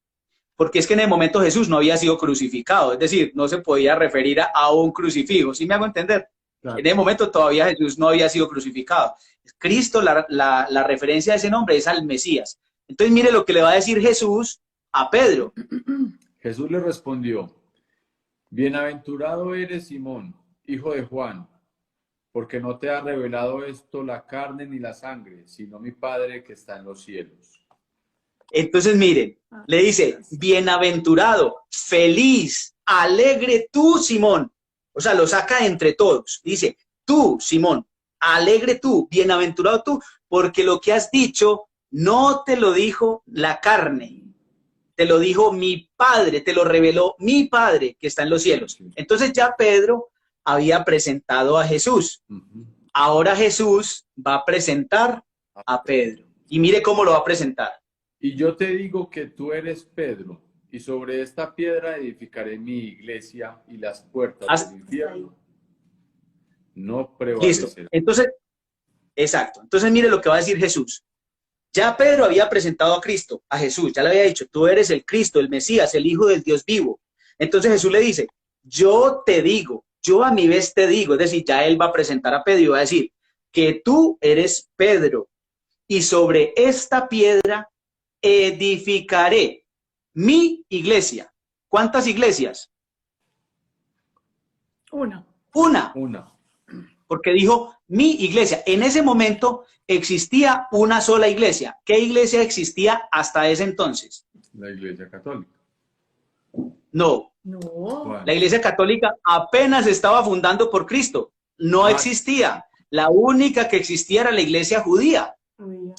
Porque es que en el momento Jesús no había sido crucificado. Es decir, no se podía referir a un crucifijo. ¿Sí me hago entender? Claro. En el momento todavía Jesús no había sido crucificado. Cristo, la referencia a ese nombre es al Mesías. Entonces mire lo que le va a decir Jesús a Pedro. Jesús le respondió, bienaventurado eres Simón, hijo de Juan, porque no te ha revelado esto la carne ni la sangre, sino mi Padre que está en los cielos. Entonces miren, le dice, bienaventurado, feliz, alegre tú, Simón. O sea, lo saca entre todos. Dice, tú, Simón, alegre tú, bienaventurado tú, porque lo que has dicho no te lo dijo la carne, te lo dijo mi Padre, te lo reveló mi Padre que está en los cielos. Entonces ya Pedro había presentado a Jesús. Ahora Jesús va a presentar a Pedro. Y mire cómo lo va a presentar. Y yo te digo que tú eres Pedro, y sobre esta piedra edificaré mi iglesia, y las puertas del infierno no prevalecerán. Listo. Entonces, exacto. Entonces mire lo que va a decir Jesús. Ya Pedro había presentado a Cristo, a Jesús, ya le había dicho, tú eres el Cristo, el Mesías, el Hijo del Dios vivo. Entonces Jesús le dice, yo te digo, yo a mi vez te digo, es decir, ya él va a presentar a Pedro y va a decir, que tú eres Pedro, y sobre esta piedra edificaré mi iglesia. ¿Cuántas iglesias? Una. Una. Porque dijo mi iglesia. En ese momento existía una sola iglesia. ¿Qué iglesia existía hasta ese entonces? La Iglesia Católica. No. La Iglesia Católica apenas estaba fundando por Cristo. No existía. La única que existía era la Iglesia judía.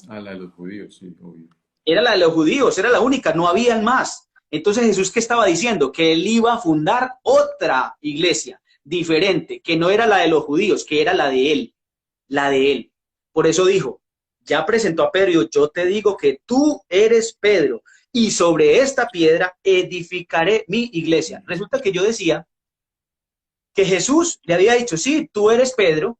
La de los judíos, sí, obvio. Era la de los judíos, era la única, no habían más. Entonces Jesús, ¿qué estaba diciendo? Que él iba a fundar otra iglesia diferente, que no era la de los judíos, que era la de él, la de él. Por eso dijo, ya presentó a Pedro, yo te digo que tú eres Pedro, y sobre esta piedra edificaré mi iglesia. Resulta que yo decía que Jesús le había dicho, sí, tú eres Pedro,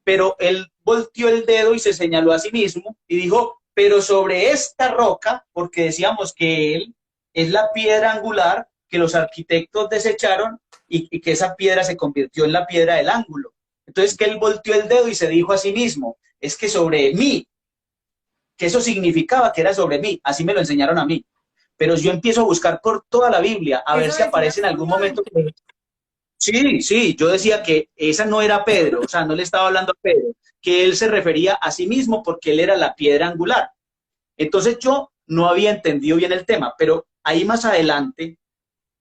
pero él volteó el dedo y se señaló a sí mismo y dijo, pero sobre esta roca, porque decíamos que él es la piedra angular que los arquitectos desecharon y que esa piedra se convirtió en la piedra del ángulo. Entonces que él volteó el dedo y se dijo a sí mismo, es que sobre mí, que eso significaba que era sobre mí, así me lo enseñaron a mí. Pero yo empiezo a buscar por toda la Biblia a ver si aparece en algún momento. Sí, yo decía que esa no era Pedro, o sea, no le estaba hablando a Pedro, que él se refería a sí mismo porque él era la piedra angular. Entonces yo no había entendido bien el tema, pero ahí más adelante,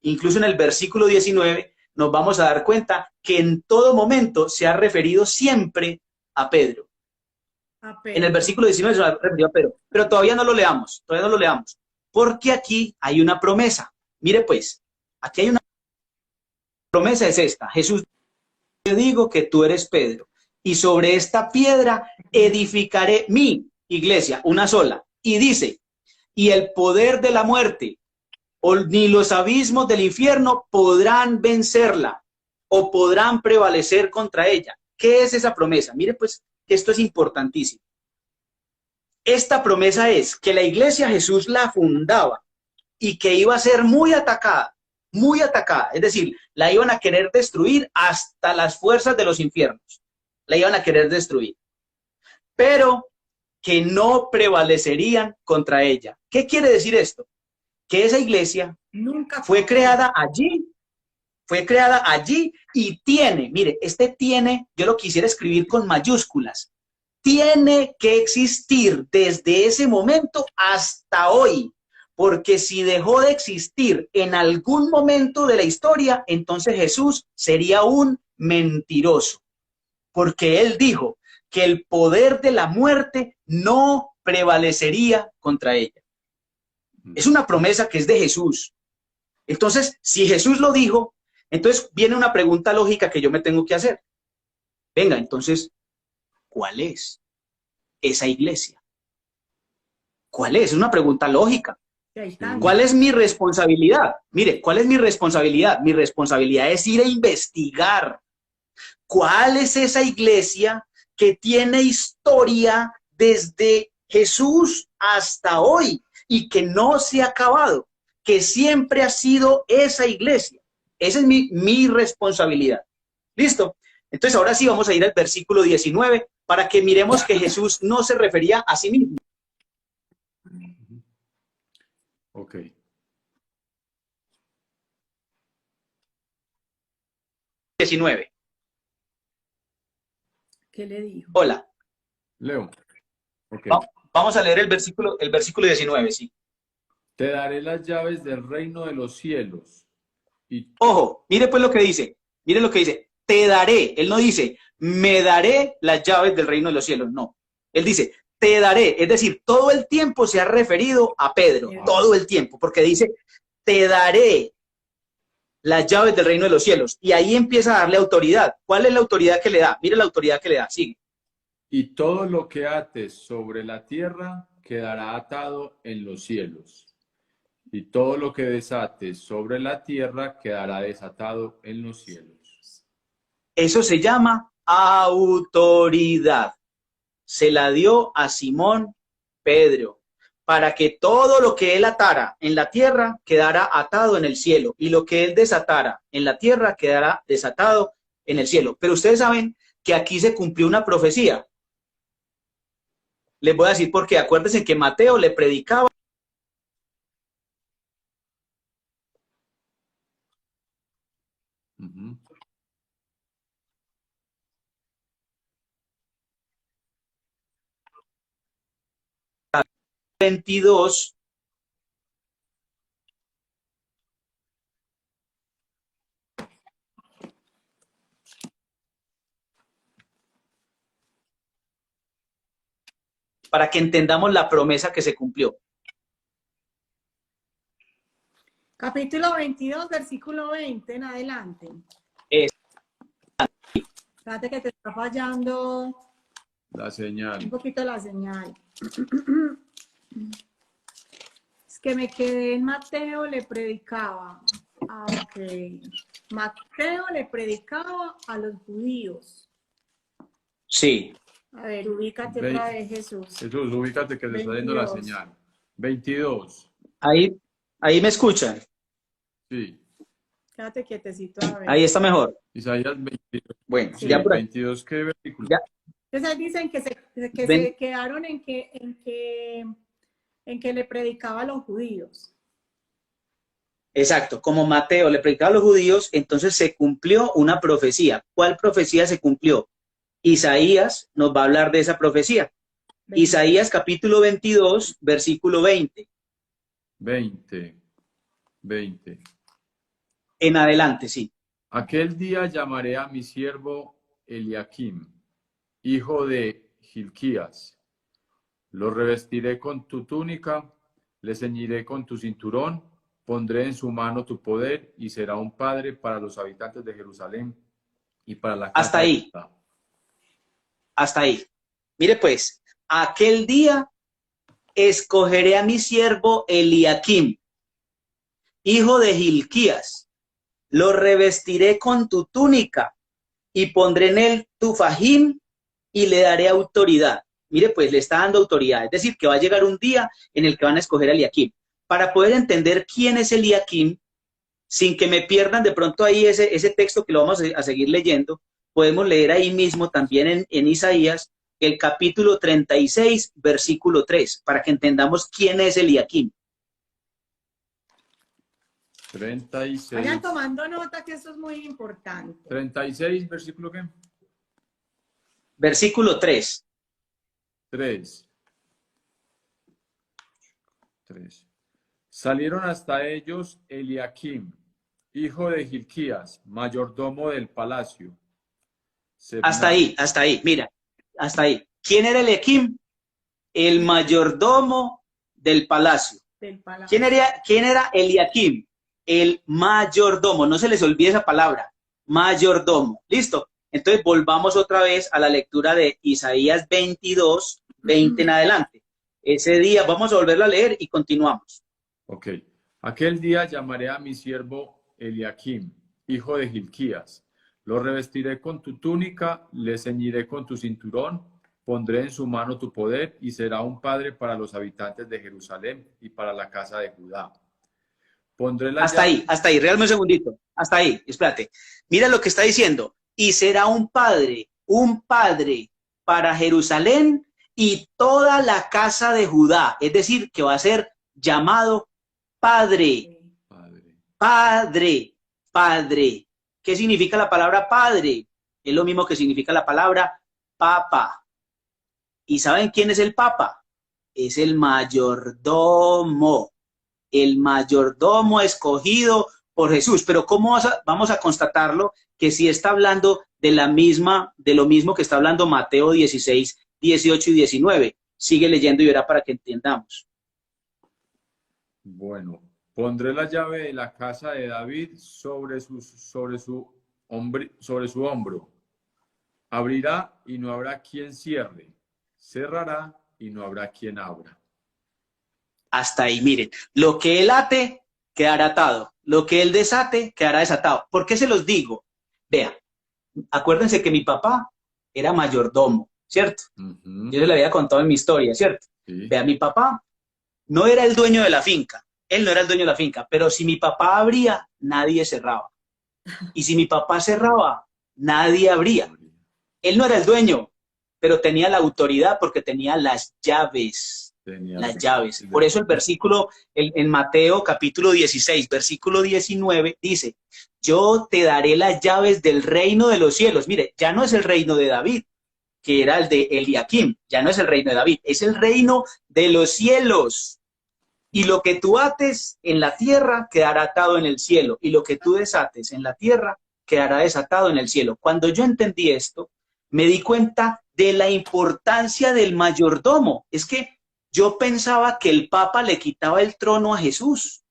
incluso en el versículo 19, nos vamos a dar cuenta que en todo momento se ha referido siempre a Pedro. A En el Pedro. versículo 19 se refirió a Pedro, pero todavía no lo leamos, porque aquí hay una promesa. Mire pues, aquí hay una promesa, es esta: Jesús, te digo que tú eres Pedro, y sobre esta piedra edificaré mi iglesia, una sola. Y dice, y el poder de la muerte, ni los abismos del infierno podrán vencerla, o podrán prevalecer contra ella. ¿Qué es esa promesa? Mire pues, que esto es importantísimo. Esta promesa es que la iglesia Jesús la fundaba y que iba a ser muy atacada, es decir, la iban a querer destruir hasta las fuerzas de los infiernos, la iban a querer destruir, pero que no prevalecerían contra ella. ¿Qué quiere decir esto? Que esa iglesia Nunca fue creada allí y tiene, mire, tiene, yo lo quisiera escribir con mayúsculas, tiene que existir desde ese momento hasta hoy, porque si dejó de existir en algún momento de la historia, entonces Jesús sería un mentiroso, porque él dijo que el poder de la muerte no prevalecería contra ella. Es una promesa que es de Jesús. Entonces, si Jesús lo dijo, entonces viene una pregunta lógica que yo me tengo que hacer. Venga, entonces, ¿cuál es esa iglesia? ¿Cuál es? Es una pregunta lógica. ¿Cuál es mi responsabilidad? Mire, ¿cuál es mi responsabilidad? Mi responsabilidad es ir a investigar cuál es esa iglesia que tiene historia desde Jesús hasta hoy y que no se ha acabado, que siempre ha sido esa iglesia. Esa es mi responsabilidad. ¿Listo? Entonces ahora sí vamos a ir al versículo 19 para que miremos que Jesús no se refería a sí mismo. Ok. ¿Qué le dijo? Hola. Leo. Ok. Vamos a leer el versículo 19, sí. Te daré las llaves del reino de los cielos. Y Ojo, mire pues lo que dice. Mire lo que dice. Te daré. Él no dice, me daré las llaves del reino de los cielos. No. Él dice, te daré. Es decir, todo el tiempo se ha referido a Pedro. Todo el tiempo. Porque dice, te daré las llaves del reino de los cielos. Y ahí empieza a darle autoridad. ¿Cuál es la autoridad que le da? Mire la autoridad que le da. Sigue. Y todo lo que ates sobre la tierra quedará atado en los cielos. Y todo lo que desates sobre la tierra quedará desatado en los cielos. Eso se llama autoridad. Se la dio a Simón Pedro, para que todo lo que él atara en la tierra quedara atado en el cielo, y lo que él desatara en la tierra quedará desatado en el cielo. Pero ustedes saben que aquí se cumplió una profecía. Les voy a decir por qué. Acuérdense que Mateo le predicaba. Uh-huh. ...22... para que entendamos la promesa que se cumplió. Capítulo 22, versículo 20 en adelante. Fíjate que te está fallando La señal. un poquito la señal. Es que me quedé en Mateo, le predicaba. Ah, ok. Mateo le predicaba a los judíos. Sí. A ver, ubícate otra vez, Jesús. Jesús, ubícate que se está yendo la señal. 22. Ahí me escuchan. Sí. Quédate quietecito, a ver. Ahí está mejor. Isaías 22. Bueno, Sí, ya por ahí. 22, ¿qué versículo? Ya. Entonces dicen que se quedaron en que le predicaba a los judíos. Exacto, como Mateo le predicaba a los judíos, entonces se cumplió una profecía. ¿Cuál profecía se cumplió? Isaías nos va a hablar de esa profecía. 20. Isaías capítulo 22, versículo 20. 20. En adelante, sí. Aquel día llamaré a mi siervo Eliakim, hijo de Gilquías. Lo revestiré con tu túnica, le ceñiré con tu cinturón, pondré en su mano tu poder y será un padre para los habitantes de Jerusalén y para la Hasta casa de ahí, Judá. hasta ahí. Mire pues, aquel día escogeré a mi siervo Eliakim, hijo de Gilquías, lo revestiré con tu túnica y pondré en él tu fajín y le daré autoridad. Mire, pues le está dando autoridad. Es decir, que va a llegar un día en el que van a escoger a Eliakim. Para poder entender quién es Eliakim, sin que me pierdan de pronto ahí ese texto que lo vamos a seguir leyendo, podemos leer ahí mismo también en Isaías, el capítulo 36, versículo 3, para que entendamos quién es Eliakim. 36. Vayan tomando nota que esto es muy importante. 36, versículo ¿qué? Versículo 3. 3. Salieron hasta ellos Eliakim, hijo de Gilquías, mayordomo del palacio. Hasta ahí, mira, hasta ahí. ¿Quién era Eliakim? El mayordomo del palacio. ¿Quién era Eliakim? El mayordomo. No se les olvide esa palabra, mayordomo. ¿Listo? Entonces volvamos otra vez a la lectura de Isaías 22, 20 en adelante. Ese día vamos a volverlo a leer y continuamos. Ok. Aquel día llamaré a mi siervo Eliakim, hijo de Gilquías. Lo revestiré con tu túnica, le ceñiré con tu cinturón, pondré en su mano tu poder y será un padre para los habitantes de Jerusalén y para la casa de Judá. Pondré la llave... Hasta ahí, regálame un segundito. Hasta ahí, espérate. Mira lo que está diciendo. Y será un padre para Jerusalén y toda la casa de Judá. Es decir, que va a ser llamado padre. Padre. Padre. ¿Qué significa la palabra padre? Es lo mismo que significa la palabra papa. ¿Y saben quién es el papa? Es el mayordomo. El mayordomo escogido por Jesús. Pero ¿cómo vamos a constatarlo? Que si está hablando de lo mismo que está hablando Mateo 16, 18 y 19. Sigue leyendo y verá para que entendamos. Bueno, pondré la llave de la casa de David sobre su hombro. Abrirá y no habrá quien cierre. Cerrará y no habrá quien abra. Hasta ahí, miren. Lo que él ate, quedará atado. Lo que él desate, quedará desatado. ¿Por qué se los digo? Vean, acuérdense que mi papá era mayordomo, ¿cierto? Yo se lo había contado en mi historia, ¿cierto? Sí. Vean, mi papá no era el dueño de la finca. Él no era el dueño de la finca. Pero si mi papá abría, nadie cerraba. Y si mi papá cerraba, nadie abría. Él no era el dueño, pero tenía la autoridad porque tenía las llaves. Las llaves. Por eso el versículo en Mateo capítulo 16, versículo 19 dice, yo te daré las llaves del reino de los cielos. Mire, ya no es el reino de David, que era el de Eliakim, ya no es el reino de David, es el reino de los cielos. Y lo que tú ates en la tierra quedará atado en el cielo, y lo que tú desates en la tierra quedará desatado en el cielo. Cuando yo entendí esto, me di cuenta de la importancia del mayordomo. Es que yo pensaba que el Papa le quitaba el trono a Jesús.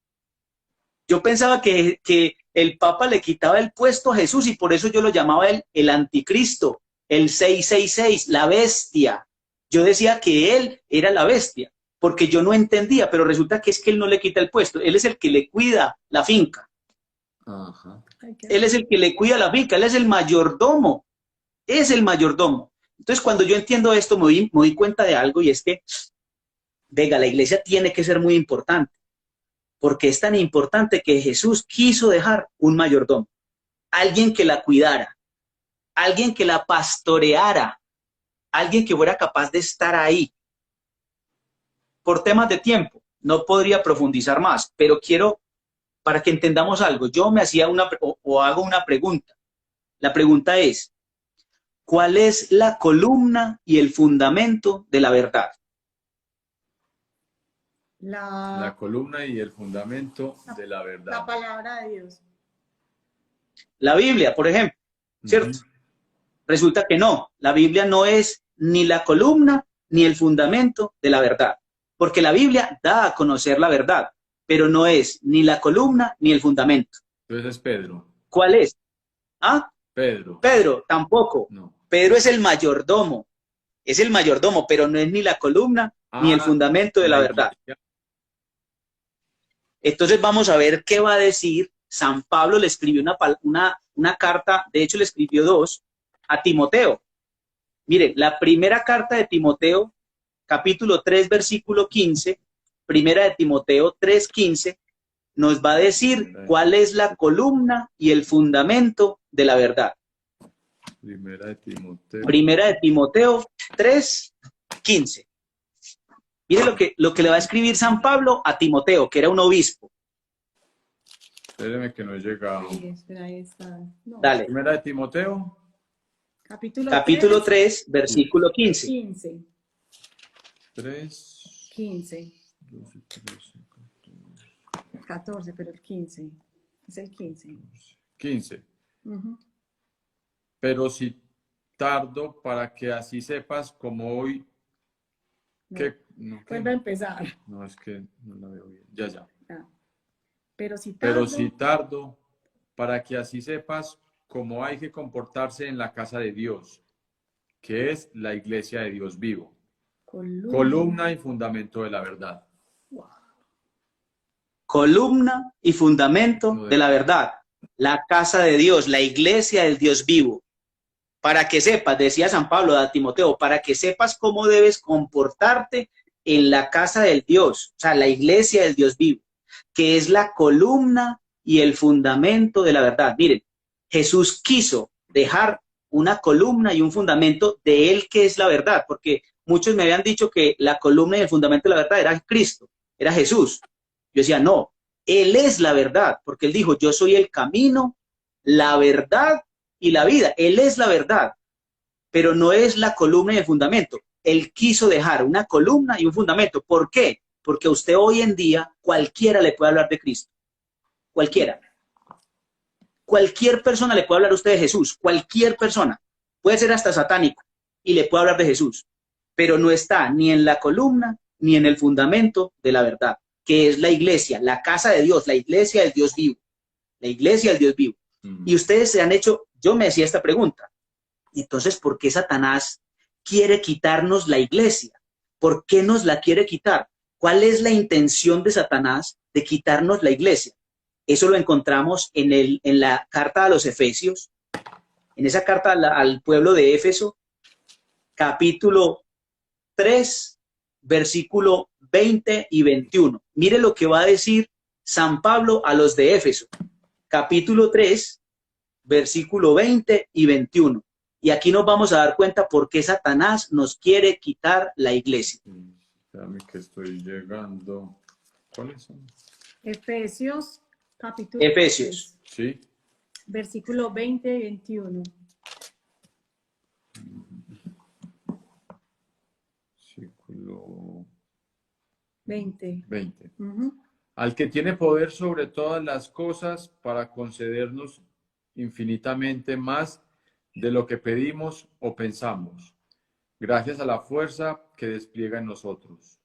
Yo pensaba que el Papa le quitaba el puesto a Jesús y por eso yo lo llamaba el anticristo, el 666, la bestia. Yo decía que él era la bestia, porque yo no entendía, pero resulta que es que él no le quita el puesto. Él es el que le cuida la finca. Ajá. Él es el que le cuida la finca, él es el mayordomo. Es el mayordomo. Entonces, cuando yo entiendo esto, me di cuenta de algo y es que venga, la iglesia tiene que ser muy importante, porque es tan importante que Jesús quiso dejar un mayordomo, alguien que la cuidara, alguien que la pastoreara, alguien que fuera capaz de estar ahí. Por temas de tiempo, no podría profundizar más, pero quiero, para que entendamos algo, yo me hacía hago una pregunta. La pregunta es, ¿cuál es la columna y el fundamento de la verdad? La columna y el fundamento de la verdad. La palabra de Dios. La Biblia, por ejemplo, ¿cierto? Resulta que no, la Biblia no es ni la columna ni el fundamento de la verdad. Porque la Biblia da a conocer la verdad, pero no es ni la columna ni el fundamento. Entonces es Pedro. ¿Cuál es? ¿Ah? Pedro. Pedro, tampoco. No. Pedro es el mayordomo. Es el mayordomo, pero no es ni la columna ni el fundamento de la verdad. Entonces vamos a ver qué va a decir. San Pablo le escribió una carta, de hecho le escribió dos, a Timoteo. Miren, la primera carta de Timoteo, capítulo 3, versículo 15, primera de Timoteo 3:15, nos va a decir cuál es la columna y el fundamento de la verdad. Primera de Timoteo 3:15. Mire lo que le va a escribir San Pablo a Timoteo, que era un obispo. Espéreme que no he llegado. Sí, espera, ahí está. No. Dale. Primera de Timoteo. Capítulo 3, versículo 15. 15. 3. 15. 12, 13, 14, pero el 15. Es el 15. 15. Ujú. Pero si tardo para que así sepas como hoy. ¿Qué? No, ¿qué? Vuelve a empezar. No, es que no la veo bien. Ya. Ah. Pero si tardo para que así sepas cómo hay que comportarse en la casa de Dios, que es la iglesia de Dios vivo. Columna y fundamento de la verdad. Wow. Columna y fundamento de la verdad. La casa de Dios, la iglesia del Dios vivo. Para que sepas, decía San Pablo a Timoteo, para que sepas cómo debes comportarte en la casa del Dios, o sea, la iglesia del Dios vivo, que es la columna y el fundamento de la verdad. Miren, Jesús quiso dejar una columna y un fundamento de él, que es la verdad, porque muchos me habían dicho que la columna y el fundamento de la verdad era Cristo, era Jesús. Yo decía, no, él es la verdad, porque él dijo, yo soy el camino, la verdad y la vida. Él es la verdad, pero no es la columna y el fundamento. Él quiso dejar una columna y un fundamento. ¿Por qué? Porque a usted hoy en día cualquiera le puede hablar de Cristo. Cualquiera. Cualquier persona le puede hablar a usted de Jesús. Cualquier persona. Puede ser hasta satánico y le puede hablar de Jesús. Pero no está ni en la columna ni en el fundamento de la verdad, que es la iglesia, la casa de Dios, la iglesia del Dios vivo. La iglesia del Dios vivo. Y ustedes se han hecho, yo me hacía esta pregunta. Entonces, ¿por qué Satanás quiere quitarnos la iglesia? ¿Por qué nos la quiere quitar? ¿Cuál es la intención de Satanás de quitarnos la iglesia? Eso lo encontramos en la carta a los Efesios, en esa carta al pueblo de Éfeso, capítulo 3, versículo 20 y 21. Mire lo que va a decir San Pablo a los de Éfeso, capítulo 3, versículo 20 y 21. Y aquí nos vamos a dar cuenta por qué Satanás nos quiere quitar la iglesia. Espérame que estoy llegando. ¿Cuáles son? Efesios, capítulo Efesios. 3, Sí. versículo 20 y 21. Versículo 20. 20. Uh-huh. Al que tiene poder sobre todas las cosas para concedernos infinitamente más de lo que pedimos o pensamos, gracias a la fuerza que despliega en nosotros.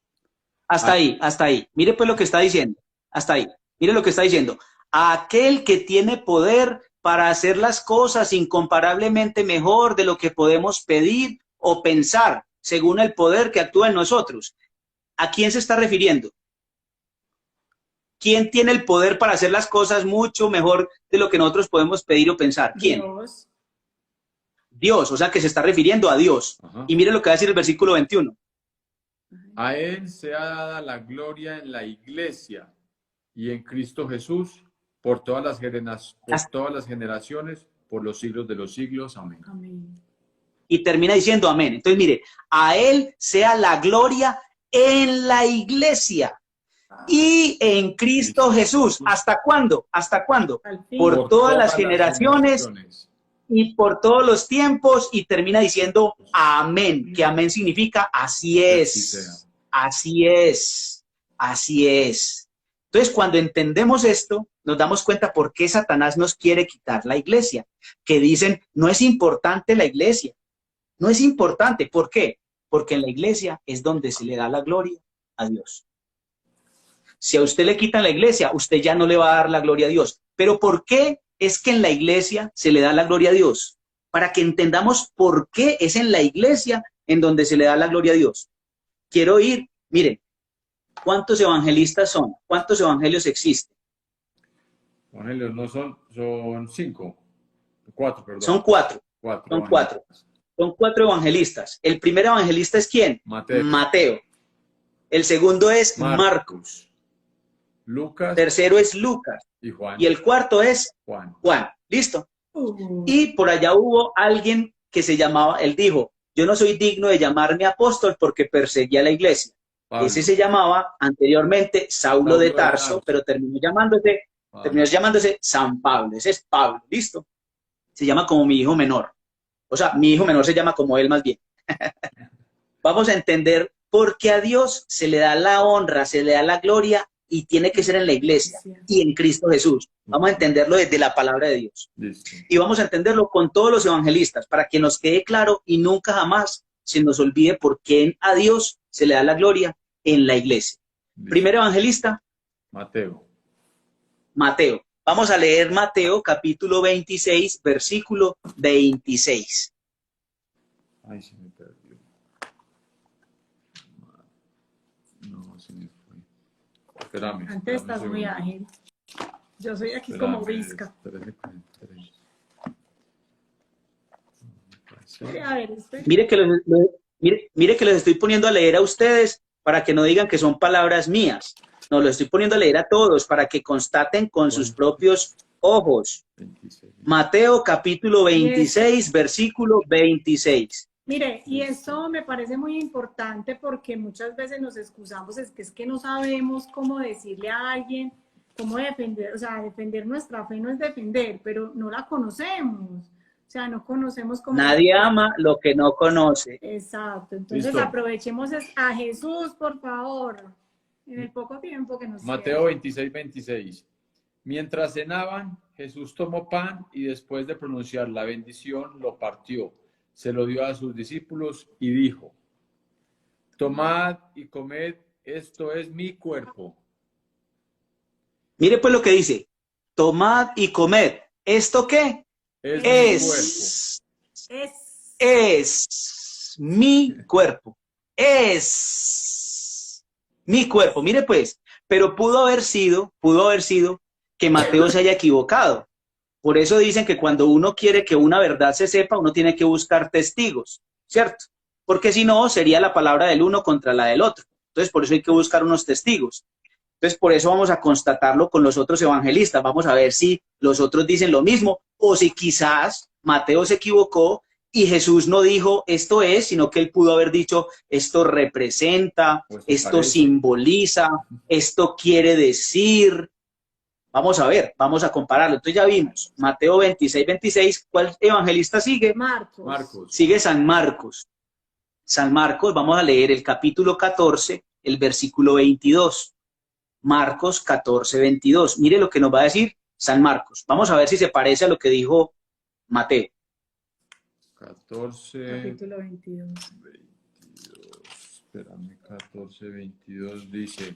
Hasta ahí, hasta ahí. Mire pues lo que está diciendo. Hasta ahí. Mire lo que está diciendo. A aquel que tiene poder para hacer las cosas incomparablemente mejor de lo que podemos pedir o pensar, según el poder que actúa en nosotros. ¿A quién se está refiriendo? ¿Quién tiene el poder para hacer las cosas mucho mejor de lo que nosotros podemos pedir o pensar? ¿Quién? Dios. Dios, o sea que se está refiriendo a Dios. Ajá. Y mire lo que va a decir el versículo 21. A él se ha dado la gloria en la iglesia y en Cristo Jesús por todas las generaciones, por los siglos de los siglos. Amén. Amén. Y termina diciendo amén. Entonces mire, a él sea la gloria en la iglesia y en Cristo Jesús. ¿Hasta cuándo? ¿Hasta cuándo? Al fin. Por todas las generaciones y por todos los tiempos. Y termina diciendo amén, que amén significa así es, así es, así es. Entonces, cuando entendemos esto, nos damos cuenta por qué Satanás nos quiere quitar la iglesia. Que dicen, no es importante la iglesia. No es importante. ¿Por qué? Porque en la iglesia es donde se le da la gloria a Dios. Si a usted le quitan la iglesia, usted ya no le va a dar la gloria a Dios. Pero ¿por qué es que en la iglesia se le da la gloria a Dios? Para que entendamos por qué es en la iglesia en donde se le da la gloria a Dios. Quiero ir, miren, ¿cuántos evangelistas son? ¿Cuántos evangelios existen? Evangelios no son 5, 4, perdón. Son cuatro. Cuatro Son cuatro. evangelistas. Son cuatro evangelistas. El primer evangelista es ¿quién? Mateo. Mateo. El segundo es Marcos. Lucas. Tercero es Lucas. Y Juan. Y el cuarto es Juan. ¿Listo? Y por allá hubo alguien que se llamaba, él dijo, yo no soy digno de llamarme apóstol porque perseguía a la iglesia. Pablo. Ese se llamaba anteriormente Saulo de Tarso, pero terminó llamándose San Pablo. Ese es Pablo, ¿listo? Se llama como mi hijo menor. O sea, mi hijo menor se llama como él más bien. Vamos a entender por qué a Dios se le da la honra, se le da la gloria y tiene que ser en la iglesia y en Cristo Jesús. Vamos a entenderlo desde la palabra de Dios. Listo. Y vamos a entenderlo con todos los evangelistas para que nos quede claro y nunca jamás se nos olvide por qué a Dios se le da la gloria en la iglesia. Listo. Primer evangelista, Mateo. Mateo. Vamos a leer Mateo capítulo 26, versículo 26. Ay, se me perdió. No, se me fue. Espérame. Antes estás muy ágil. Yo soy aquí como visca. A ver, Mire que los estoy poniendo a leer a ustedes para que no digan que son palabras mías. No, los estoy poniendo a leer a todos para que constaten con sus propios ojos. 26. Mateo capítulo 26, versículo 26. Mire, y eso me parece muy importante porque muchas veces nos excusamos, es que no sabemos cómo decirle a alguien, cómo defender, o sea, defender nuestra fe no es defender, pero no la conocemos. O sea, no conocemos cómo... Nadie ama lo que no conoce. Exacto. Entonces Listo. aprovechemos a Jesús, por favor, en el poco tiempo que nos Mateo queda. 26, 26. Mientras cenaban, Jesús tomó pan y después de pronunciar la bendición, lo partió. Se lo dio a sus discípulos y dijo, tomad y comed, esto es mi cuerpo. Mire pues lo que dice, tomad y comed. ¿Esto qué? Es mi cuerpo. Es mi cuerpo. Mire pues, pero pudo haber sido que Mateo se haya equivocado. Por eso dicen que cuando uno quiere que una verdad se sepa, uno tiene que buscar testigos, ¿cierto? Porque si no, sería la palabra del uno contra la del otro. Entonces, por eso hay que buscar unos testigos. Entonces, por eso vamos a constatarlo con los otros evangelistas. Vamos a ver si los otros dicen lo mismo o si quizás Mateo se equivocó y Jesús no dijo esto es, sino que él pudo haber dicho esto representa, esto simboliza, esto quiere decir. Vamos a ver, vamos a compararlo. Entonces ya vimos, Mateo 26, 26. ¿Cuál evangelista sigue? Marcos. Sigue San Marcos. San Marcos, vamos a leer el capítulo 14, el versículo 22. Marcos 14, 22. Mire lo que nos va a decir San Marcos. Vamos a ver si se parece a lo que dijo Mateo. 14. Capítulo 22. 22. Espérame, 14, 22 dice.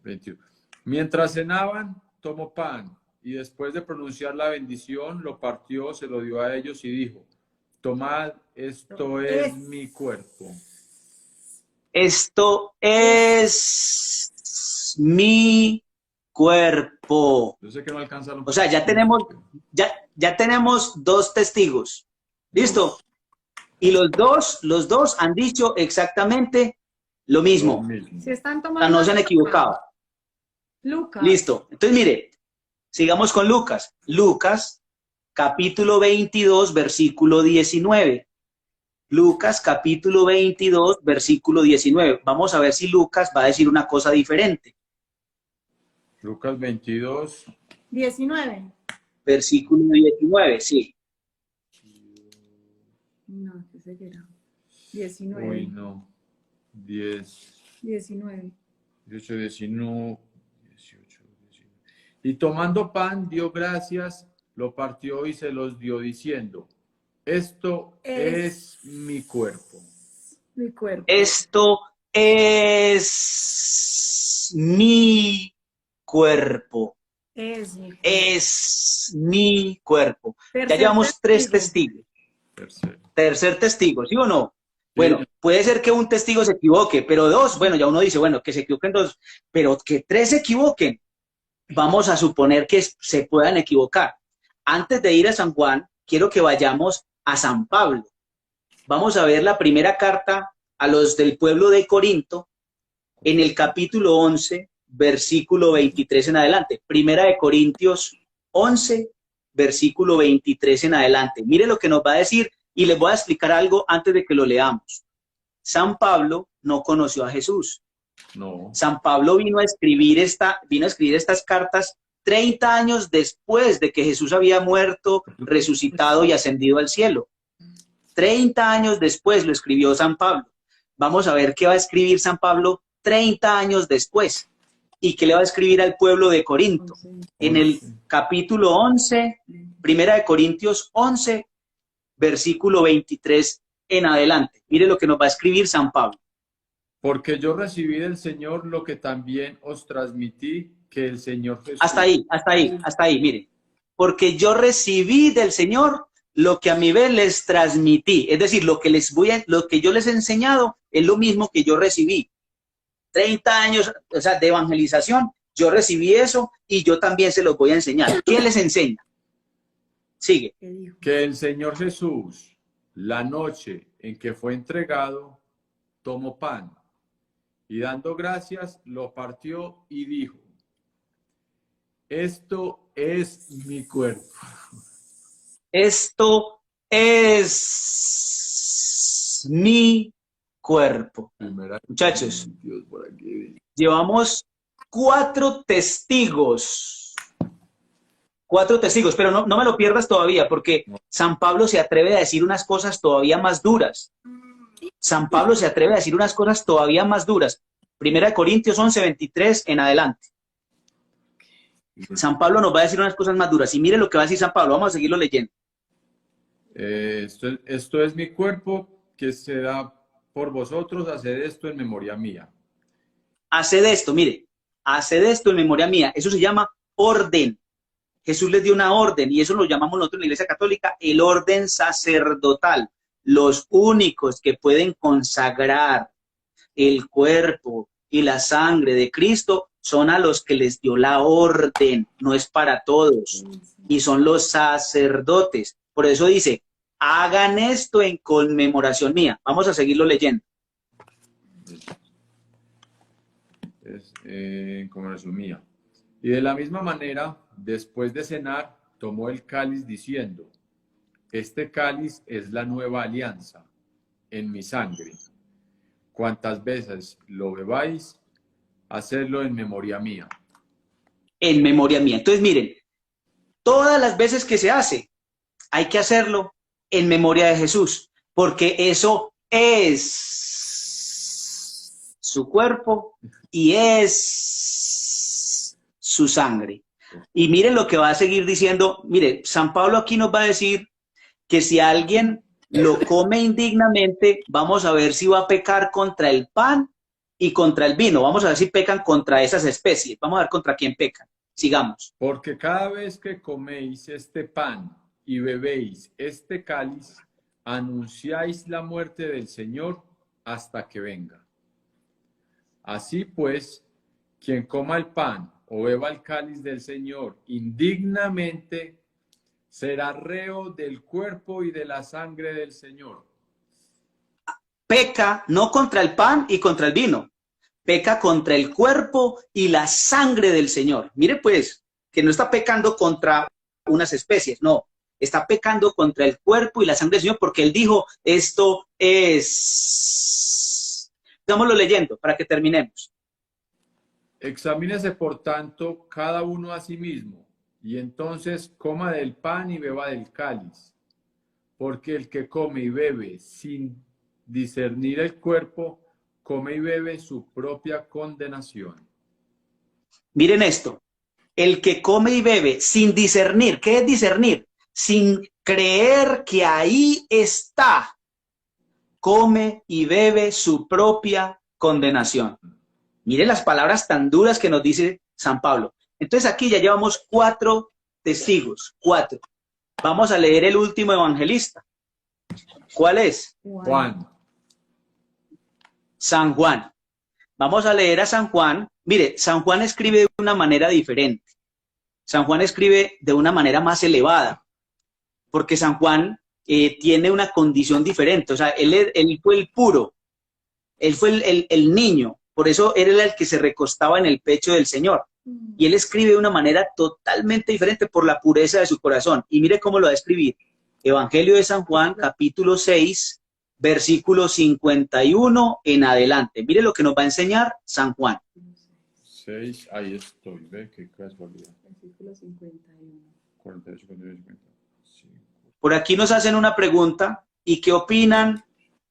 21. Mientras cenaban, tomó pan y después de pronunciar la bendición, lo partió, se lo dio a ellos y dijo, tomad, esto es mi cuerpo. Esto es mi cuerpo. Yo sé que no alcanza lo... O sea, ya tenemos dos testigos. ¿Listo? Y los dos han dicho exactamente lo mismo. Si están tomando... O sea, no se han equivocado. Lucas. Listo. Entonces, mire, sigamos con Lucas. Lucas, capítulo 22, versículo 19. Lucas, capítulo 22, versículo 19. Vamos a ver si Lucas va a decir una cosa diferente. Lucas 22. 19. Versículo 19, sí. No, ¿qué se era? 19. Uy, no. 10. 19. 18, 19. 18, 19. Y tomando pan, dio gracias, lo partió y se los dio diciendo, Esto es es mi cuerpo. mi cuerpo. Esto es mi cuerpo. Es mi cuerpo. Es mi cuerpo. Ya Tercer llevamos tres testigo. testigos. Tercero. Tercer testigo, ¿sí o no? Sí, Bueno, puede ser que un testigo se equivoque, pero dos, bueno, ya uno dice, bueno, que se equivoquen dos, pero que tres se equivoquen. Vamos a suponer que se puedan equivocar. Antes de ir a San Juan, quiero que vayamos a San Pablo. Vamos a ver la primera carta a los del pueblo de Corinto en el capítulo 11, versículo 23 en adelante. Primera de Corintios 11, versículo 23 en adelante. Mire lo que nos va a decir y les voy a explicar algo antes de que lo leamos. San Pablo no conoció a Jesús. no. San Pablo vino a escribir estas cartas 30 años después de que Jesús había muerto, resucitado y ascendido al cielo. 30 años después lo escribió San Pablo. Vamos a ver qué va a escribir San Pablo 30 años después y qué le va a escribir al pueblo de Corinto. En el capítulo 11, primera de Corintios 11, versículo 23 en adelante. Mire lo que nos va a escribir San Pablo. Porque yo recibí del Señor lo que también os transmití, que el Señor Jesús. Hasta ahí, mire. Porque yo recibí del Señor lo que a mi vez les transmití. Es decir, lo que yo les he enseñado es lo mismo que yo recibí. 30 años, o sea, de evangelización, yo recibí eso y yo también se los voy a enseñar. ¿Qué les enseña? Sigue. Que el Señor Jesús, la noche en que fue entregado, tomó pan y dando gracias, lo partió y dijo: esto es mi cuerpo. Esto es mi cuerpo. Muchachos, llevamos 4 testigos. 4 testigos, pero no me lo pierdas todavía, porque San Pablo se atreve a decir unas cosas todavía más duras. San Pablo se atreve a decir unas cosas todavía más duras. Primera de Corintios 11, 23 en adelante. San Pablo nos va a decir unas cosas más duras. Y mire lo que va a decir San Pablo. Vamos a seguirlo leyendo. Esto es mi cuerpo que se da por vosotros. Haced esto en memoria mía. Haced esto, mire. Haced esto en memoria mía. Eso se llama orden. Jesús les dio una orden y eso lo llamamos nosotros en la Iglesia Católica el orden sacerdotal. Los únicos que pueden consagrar el cuerpo y la sangre de Cristo son a los que les dio la orden, no es para todos, y son los sacerdotes. Por eso dice, hagan esto en conmemoración mía. Vamos a seguirlo leyendo. En conmemoración mía. Y de la misma manera, después de cenar, tomó el cáliz diciendo: este cáliz es la nueva alianza en mi sangre. Cuantas veces lo bebáis, hacedlo en memoria mía. En memoria mía. Entonces, miren, todas las veces que se hace, hay que hacerlo en memoria de Jesús, porque eso es su cuerpo y es su sangre. Y miren lo que va a seguir diciendo. Mire, San Pablo aquí nos va a decir que si alguien lo come indignamente, vamos a ver si va a pecar contra el pan y contra el vino. Vamos a ver si pecan contra esas especies. Vamos a ver contra quién pecan. Sigamos. Porque cada vez que coméis este pan y bebéis este cáliz, anunciáis la muerte del Señor hasta que venga. Así pues, quien coma el pan o beba el cáliz del Señor indignamente, será reo del cuerpo y de la sangre del Señor. Peca no contra el pan y contra el vino, peca contra el cuerpo y la sangre del Señor. Mire pues, que no está pecando contra unas especies, no, está pecando contra el cuerpo y la sangre del Señor, porque Él dijo, esto es... Estámoslo leyendo para que terminemos. Examínese, por tanto, cada uno a sí mismo, y entonces coma del pan y beba del cáliz. Porque el que come y bebe sin discernir el cuerpo, come y bebe su propia condenación. Miren esto, el que come y bebe sin discernir, ¿qué es discernir? sin creer que ahí está, come y bebe su propia condenación. Mire las palabras tan duras que nos dice San Pablo. Entonces aquí ya llevamos 4 testigos, 4. Vamos a leer el último evangelista. ¿Cuál es? Juan. San Juan. Vamos a leer a San Juan. Mire, San Juan escribe de una manera diferente. San Juan escribe de una manera más elevada, porque San Juan tiene una condición diferente. O sea, él fue el puro, él fue el niño, por eso él era el que se recostaba en el pecho del Señor. Y él escribe de una manera totalmente diferente por la pureza de su corazón. Y mire cómo lo va a escribir. Evangelio de San Juan, capítulo 6, versículo 51 en adelante. Mire lo que nos va a enseñar San Juan. 6, ahí estoy, ve qué casualidad. Versículo 51. 48, 49, 50. Por aquí nos hacen una pregunta. ¿Y qué opinan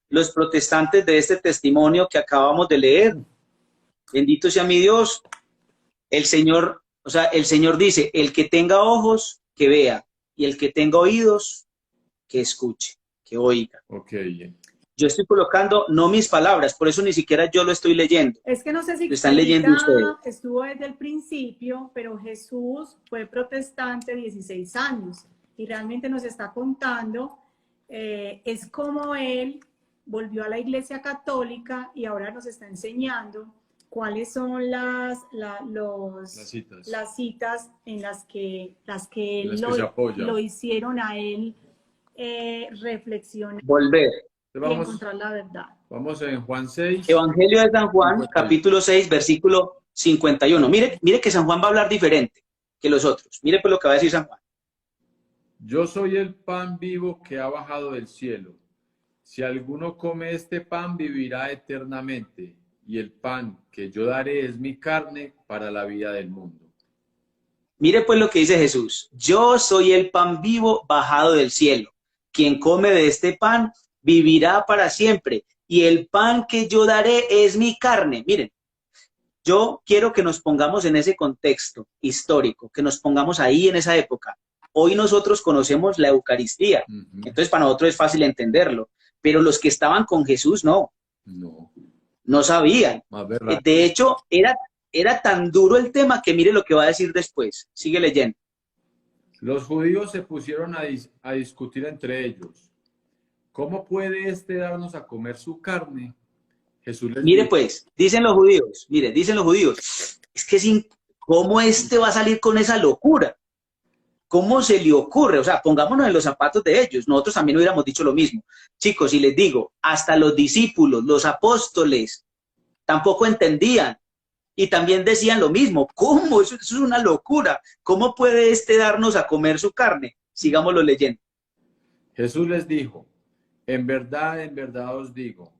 los protestantes de este testimonio que acabamos de leer? Bendito sea mi Dios. El Señor, o sea, el Señor dice, el que tenga ojos, que vea, y el que tenga oídos, que escuche, que oiga. Ok. Yo estoy colocando no mis palabras, por eso ni siquiera yo lo estoy leyendo. Es que no sé si lo están leyendo ustedes. Estuvo desde el principio, pero Jesús fue protestante 16 años y realmente nos está contando, es como él volvió a la Iglesia Católica y ahora nos está enseñando cuáles son las citas en las que él lo hicieron a él reflexionar. Volver. Y encontrar la verdad. Vamos en Juan 6. Evangelio de San Juan, 51. Capítulo 6, versículo 51. Mire que San Juan va a hablar diferente que los otros. Mire pues lo que va a decir San Juan. Yo soy el pan vivo que ha bajado del cielo. Si alguno come este pan, vivirá eternamente. Y el pan que yo daré es mi carne para la vida del mundo. Mire pues lo que dice Jesús. Yo soy el pan vivo bajado del cielo. Quien come de este pan vivirá para siempre. Y el pan que yo daré es mi carne. Miren, yo quiero que nos pongamos en ese contexto histórico, que nos pongamos ahí en esa época. Hoy nosotros conocemos la Eucaristía. Entonces para nosotros es fácil entenderlo. Pero los que estaban con Jesús no sabían. De hecho, era tan duro el tema que mire lo que va a decir después. Sigue leyendo. Los judíos se pusieron a discutir entre ellos. ¿Cómo puede este darnos a comer su carne? Jesús les Mire dijo, pues, dicen los judíos, es que ¿cómo este va a salir con esa locura? ¿Cómo se le ocurre? O sea, pongámonos en los zapatos de ellos. Nosotros también hubiéramos dicho lo mismo. Chicos, y les digo, hasta los discípulos, los apóstoles, tampoco entendían. Y también decían lo mismo. ¿Cómo? Eso es una locura. ¿Cómo puede este darnos a comer su carne? Sigámoslo leyendo. Jesús les dijo, en verdad os digo,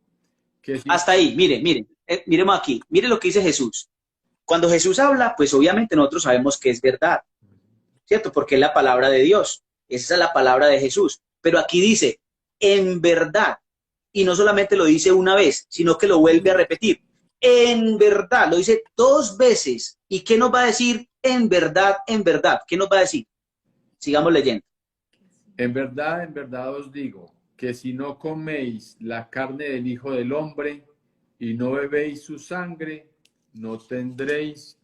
que si... Hasta ahí, miremos aquí. Mire lo que dice Jesús. Cuando Jesús habla, pues obviamente nosotros sabemos que es verdad. ¿Cierto? Porque es la palabra de Dios. Esa es la palabra de Jesús. Pero aquí dice, en verdad. Y no solamente lo dice una vez, sino que lo vuelve a repetir. En verdad. Lo dice 2 veces. ¿Y qué nos va a decir en verdad, en verdad? ¿Qué nos va a decir? Sigamos leyendo. En verdad os digo, que si no coméis la carne del Hijo del Hombre y no bebéis su sangre, no tendréis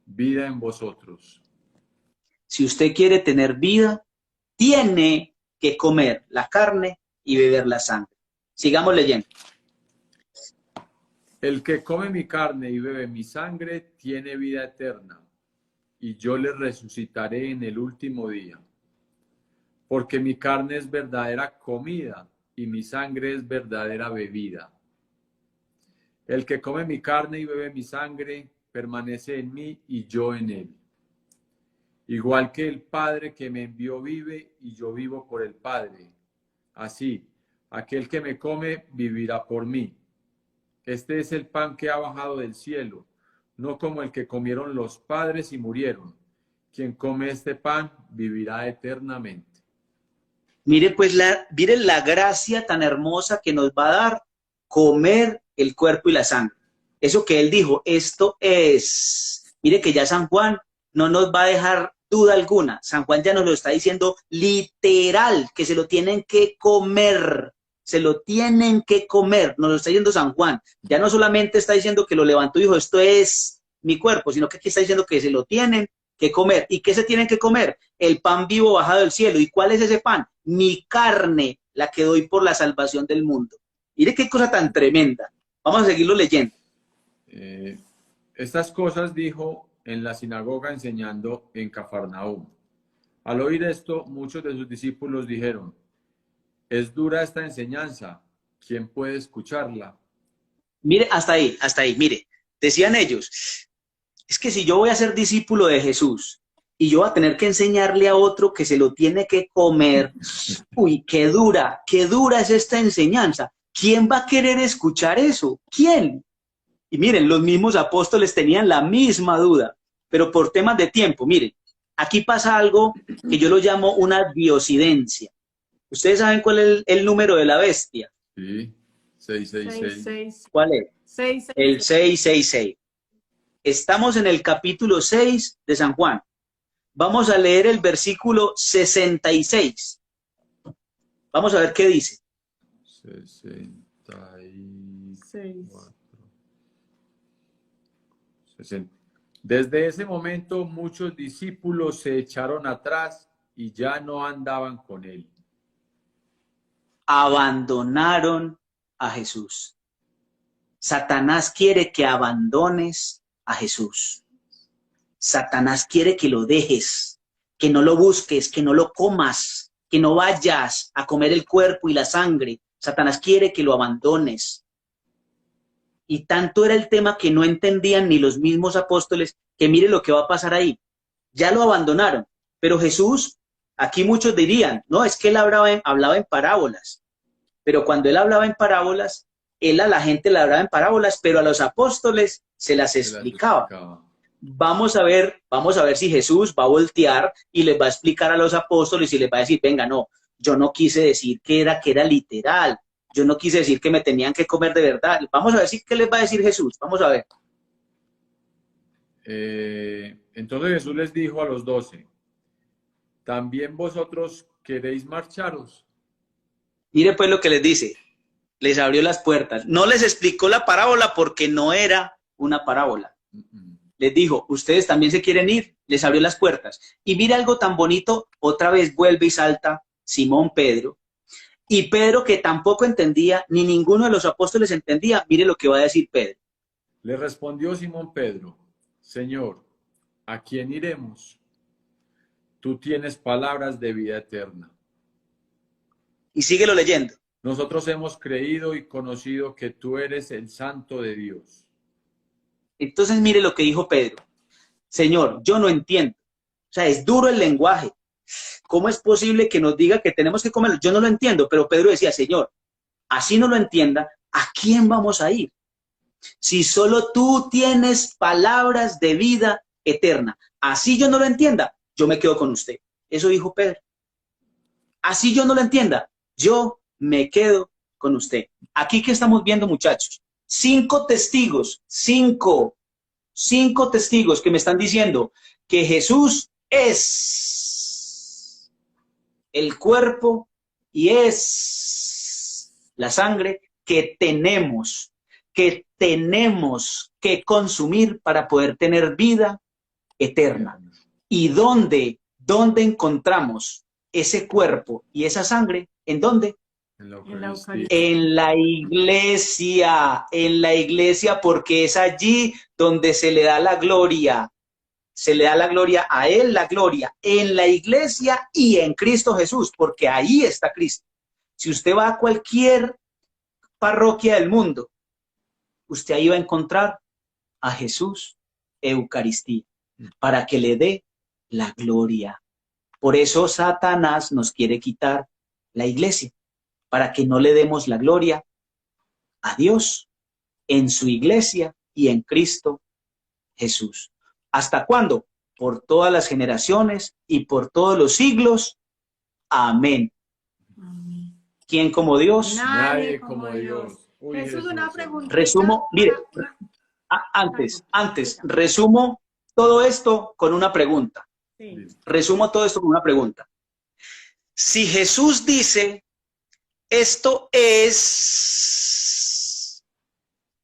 vida en vosotros. Si usted quiere tener vida, tiene que comer la carne y beber la sangre. Sigamos leyendo. El que come mi carne y bebe mi sangre tiene vida eterna, y yo le resucitaré en el último día. Porque mi carne es verdadera comida y mi sangre es verdadera bebida. El que come mi carne y bebe mi sangre permanece en mí y yo en él. Igual que el Padre que me envió vive y yo vivo por el Padre. Así, aquel que me come vivirá por mí. Este es el pan que ha bajado del cielo, no como el que comieron los padres y murieron. Quien come este pan vivirá eternamente. Mire pues mire la gracia tan hermosa que nos va a dar comer el cuerpo y la sangre. Eso que él dijo, esto es. Mire que ya San Juan no nos va a dejar duda alguna. San Juan ya nos lo está diciendo literal, que se lo tienen que comer. Se lo tienen que comer, nos lo está diciendo San Juan. Ya no solamente está diciendo que lo levantó y dijo, esto es mi cuerpo, sino que aquí está diciendo que se lo tienen que comer. ¿Y qué se tienen que comer? El pan vivo bajado del cielo. ¿Y cuál es ese pan? Mi carne, la que doy por la salvación del mundo. Mire qué cosa tan tremenda. Vamos a seguirlo leyendo. Estas cosas dijo en la sinagoga enseñando en Cafarnaúm. Al oír esto, muchos de sus discípulos dijeron, es dura esta enseñanza, ¿quién puede escucharla? Mire, hasta ahí, mire. Decían ellos, es que si yo voy a ser discípulo de Jesús y yo voy a tener que enseñarle a otro que se lo tiene que comer, uy, qué dura es esta enseñanza. ¿Quién va a querer escuchar eso? ¿Quién? Y miren, los mismos apóstoles tenían la misma duda, pero por temas de tiempo, miren, aquí pasa algo que yo lo llamo una diosidencia. ¿Ustedes saben cuál es el número de la bestia? Sí, 666. ¿Cuál es? 666. El 666. Estamos en el capítulo 6 de San Juan. Vamos a leer el versículo 66. Vamos a ver qué dice. 64. 60. Desde ese momento muchos discípulos se echaron atrás y ya no andaban con él. Abandonaron a Jesús. Satanás quiere que abandones a Jesús. Satanás quiere que lo dejes, que no lo busques, que no lo comas, que no vayas a comer el cuerpo y la sangre. Satanás quiere que lo abandones. Y tanto era el tema que no entendían ni los mismos apóstoles, que mire lo que va a pasar ahí. Ya lo abandonaron. Pero Jesús, aquí muchos dirían, no, es que él hablaba en parábolas. Pero cuando él hablaba en parábolas, él a la gente le hablaba en parábolas, pero a los apóstoles se las explicaba. Vamos a ver si Jesús va a voltear y les va a explicar a los apóstoles y les va a decir, venga, no, yo no quise decir que era literal. Yo no quise decir que me tenían que comer de verdad. Vamos a ver qué les va a decir Jesús. Vamos a ver. Entonces Jesús les dijo a los 12, ¿también vosotros queréis marcharos? Mire pues lo que les dice. Les abrió las puertas. No les explicó la parábola porque no era una parábola. Les dijo, ¿ustedes también se quieren ir? Les abrió las puertas. Y mira algo tan bonito, otra vez vuelve y salta Simón Pedro. Y Pedro, que tampoco entendía, ni ninguno de los apóstoles entendía, mire lo que va a decir Pedro. Le respondió Simón Pedro, Señor, ¿a quién iremos? Tú tienes palabras de vida eterna. Y síguelo leyendo. Nosotros hemos creído y conocido que tú eres el Santo de Dios. Entonces mire lo que dijo Pedro. Señor, yo no entiendo. O sea, es duro el lenguaje. ¿Cómo es posible que nos diga que tenemos que comerlo? Yo no lo entiendo, pero Pedro decía, Señor, así no lo entienda, ¿a quién vamos a ir? Si solo tú tienes palabras de vida eterna. Así yo no lo entienda, yo me quedo con usted. Eso dijo Pedro. Así yo no lo entienda, yo me quedo con usted. Aquí que estamos viendo, muchachos, 5 testigos, 5 testigos que me están diciendo que Jesús es el cuerpo y es la sangre que tenemos que consumir para poder tener vida eterna. ¿Y dónde encontramos ese cuerpo y esa sangre? ¿En dónde? En la iglesia, porque es allí donde se le da la gloria. Se le da la gloria a Él, la gloria en la iglesia y en Cristo Jesús, porque ahí está Cristo. Si usted va a cualquier parroquia del mundo, usted ahí va a encontrar a Jesús, Eucaristía, para que le dé la gloria. Por eso Satanás nos quiere quitar la iglesia, para que no le demos la gloria a Dios en su iglesia y en Cristo Jesús. ¿Hasta cuándo? Por todas las generaciones y por todos los siglos. Amén. Amén. ¿Quién como Dios? Nadie como Dios. Uy, Jesús, una pregunta. Resumo, mire, antes, resumo todo esto con una pregunta. Sí. Listo. Resumo todo esto con una pregunta. Si Jesús dice, esto es,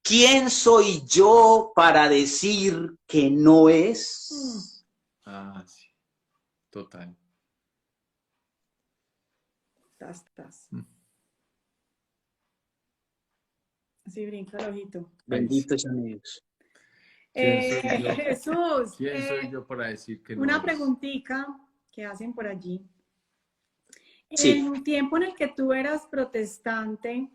¿quién soy yo para decir que no es? Ah, sí. Total. Tas. Mm. Sí, brinca el ojito. Ahí sí. Benditos amigos. ¿Quién soy yo? Jesús, ¿Quién soy yo para decir que no una es? preguntita que hacen por allí. En Sí, un tiempo en el que tú eras protestante,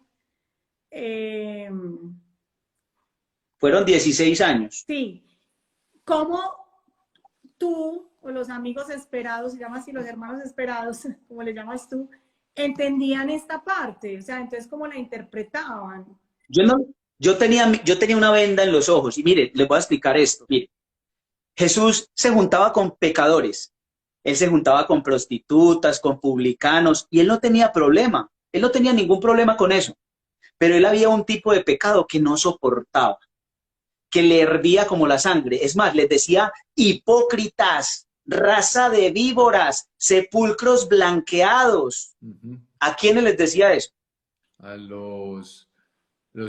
fueron 16 años. sí, ¿cómo tú o los amigos esperados, se llama así los hermanos esperados, como le llamas tú, entendían esta parte? O sea, entonces, ¿cómo la interpretaban? Yo no, yo tenía una venda en los ojos y mire, les voy a explicar esto. Mire, Jesús se juntaba con pecadores, él se juntaba con prostitutas, con publicanos y él no tenía problema, él no tenía ningún problema con eso, pero él había un tipo de pecado que no soportaba, que le hervía como la sangre. Es más, les decía hipócritas, raza de víboras, sepulcros blanqueados. Ujú. ¿A quiénes les decía eso? A los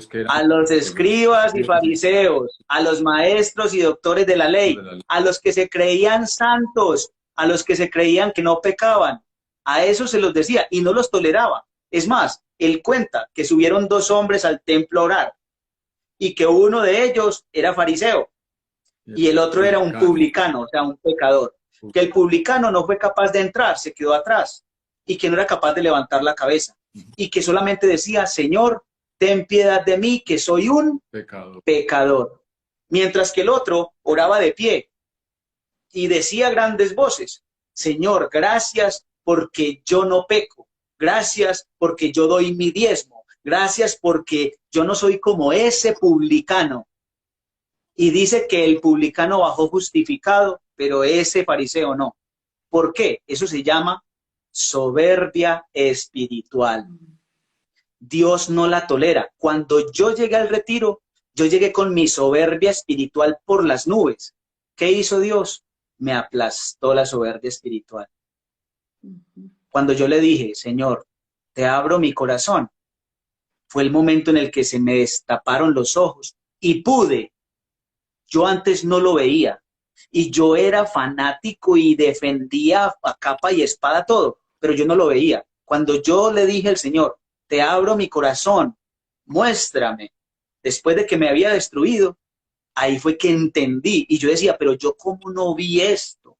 que eran A los los escribas y escribas y fariseos, a los maestros y doctores de la de ley, la ley. a los que se creían santos, a los que se creían que no pecaban. A eso se los decía y no los toleraba. Es más, él cuenta que subieron 2 hombres al templo a orar y que uno de ellos era fariseo y el otro era un Publicano. publicano, o sea, un pecador. Que el publicano no fue capaz de entrar, se quedó atrás y que no era capaz de levantar la cabeza y que solamente decía, Señor, ten piedad de mí, que soy un Pecado. pecador. Mientras que el otro oraba de pie y decía grandes voces, Señor, gracias porque yo no peco, gracias porque yo doy mi diezmo, gracias porque yo no soy como ese publicano. Y dice que el publicano bajó justificado, pero ese fariseo no. ¿Por qué? Eso se llama soberbia espiritual. Dios no la tolera. Cuando yo llegué al retiro, yo llegué con mi soberbia espiritual por las nubes. ¿Qué hizo Dios? Me aplastó la soberbia espiritual. Cuando yo le dije, Señor, te abro mi corazón, fue el momento en el que se me destaparon los ojos y pude. Yo antes no lo veía y yo era fanático y defendía a capa y espada todo, pero yo no lo veía. Cuando yo le dije al Señor, te abro mi corazón, muéstrame, después de que me había destruido, ahí fue que entendí y yo decía, pero yo cómo no vi esto,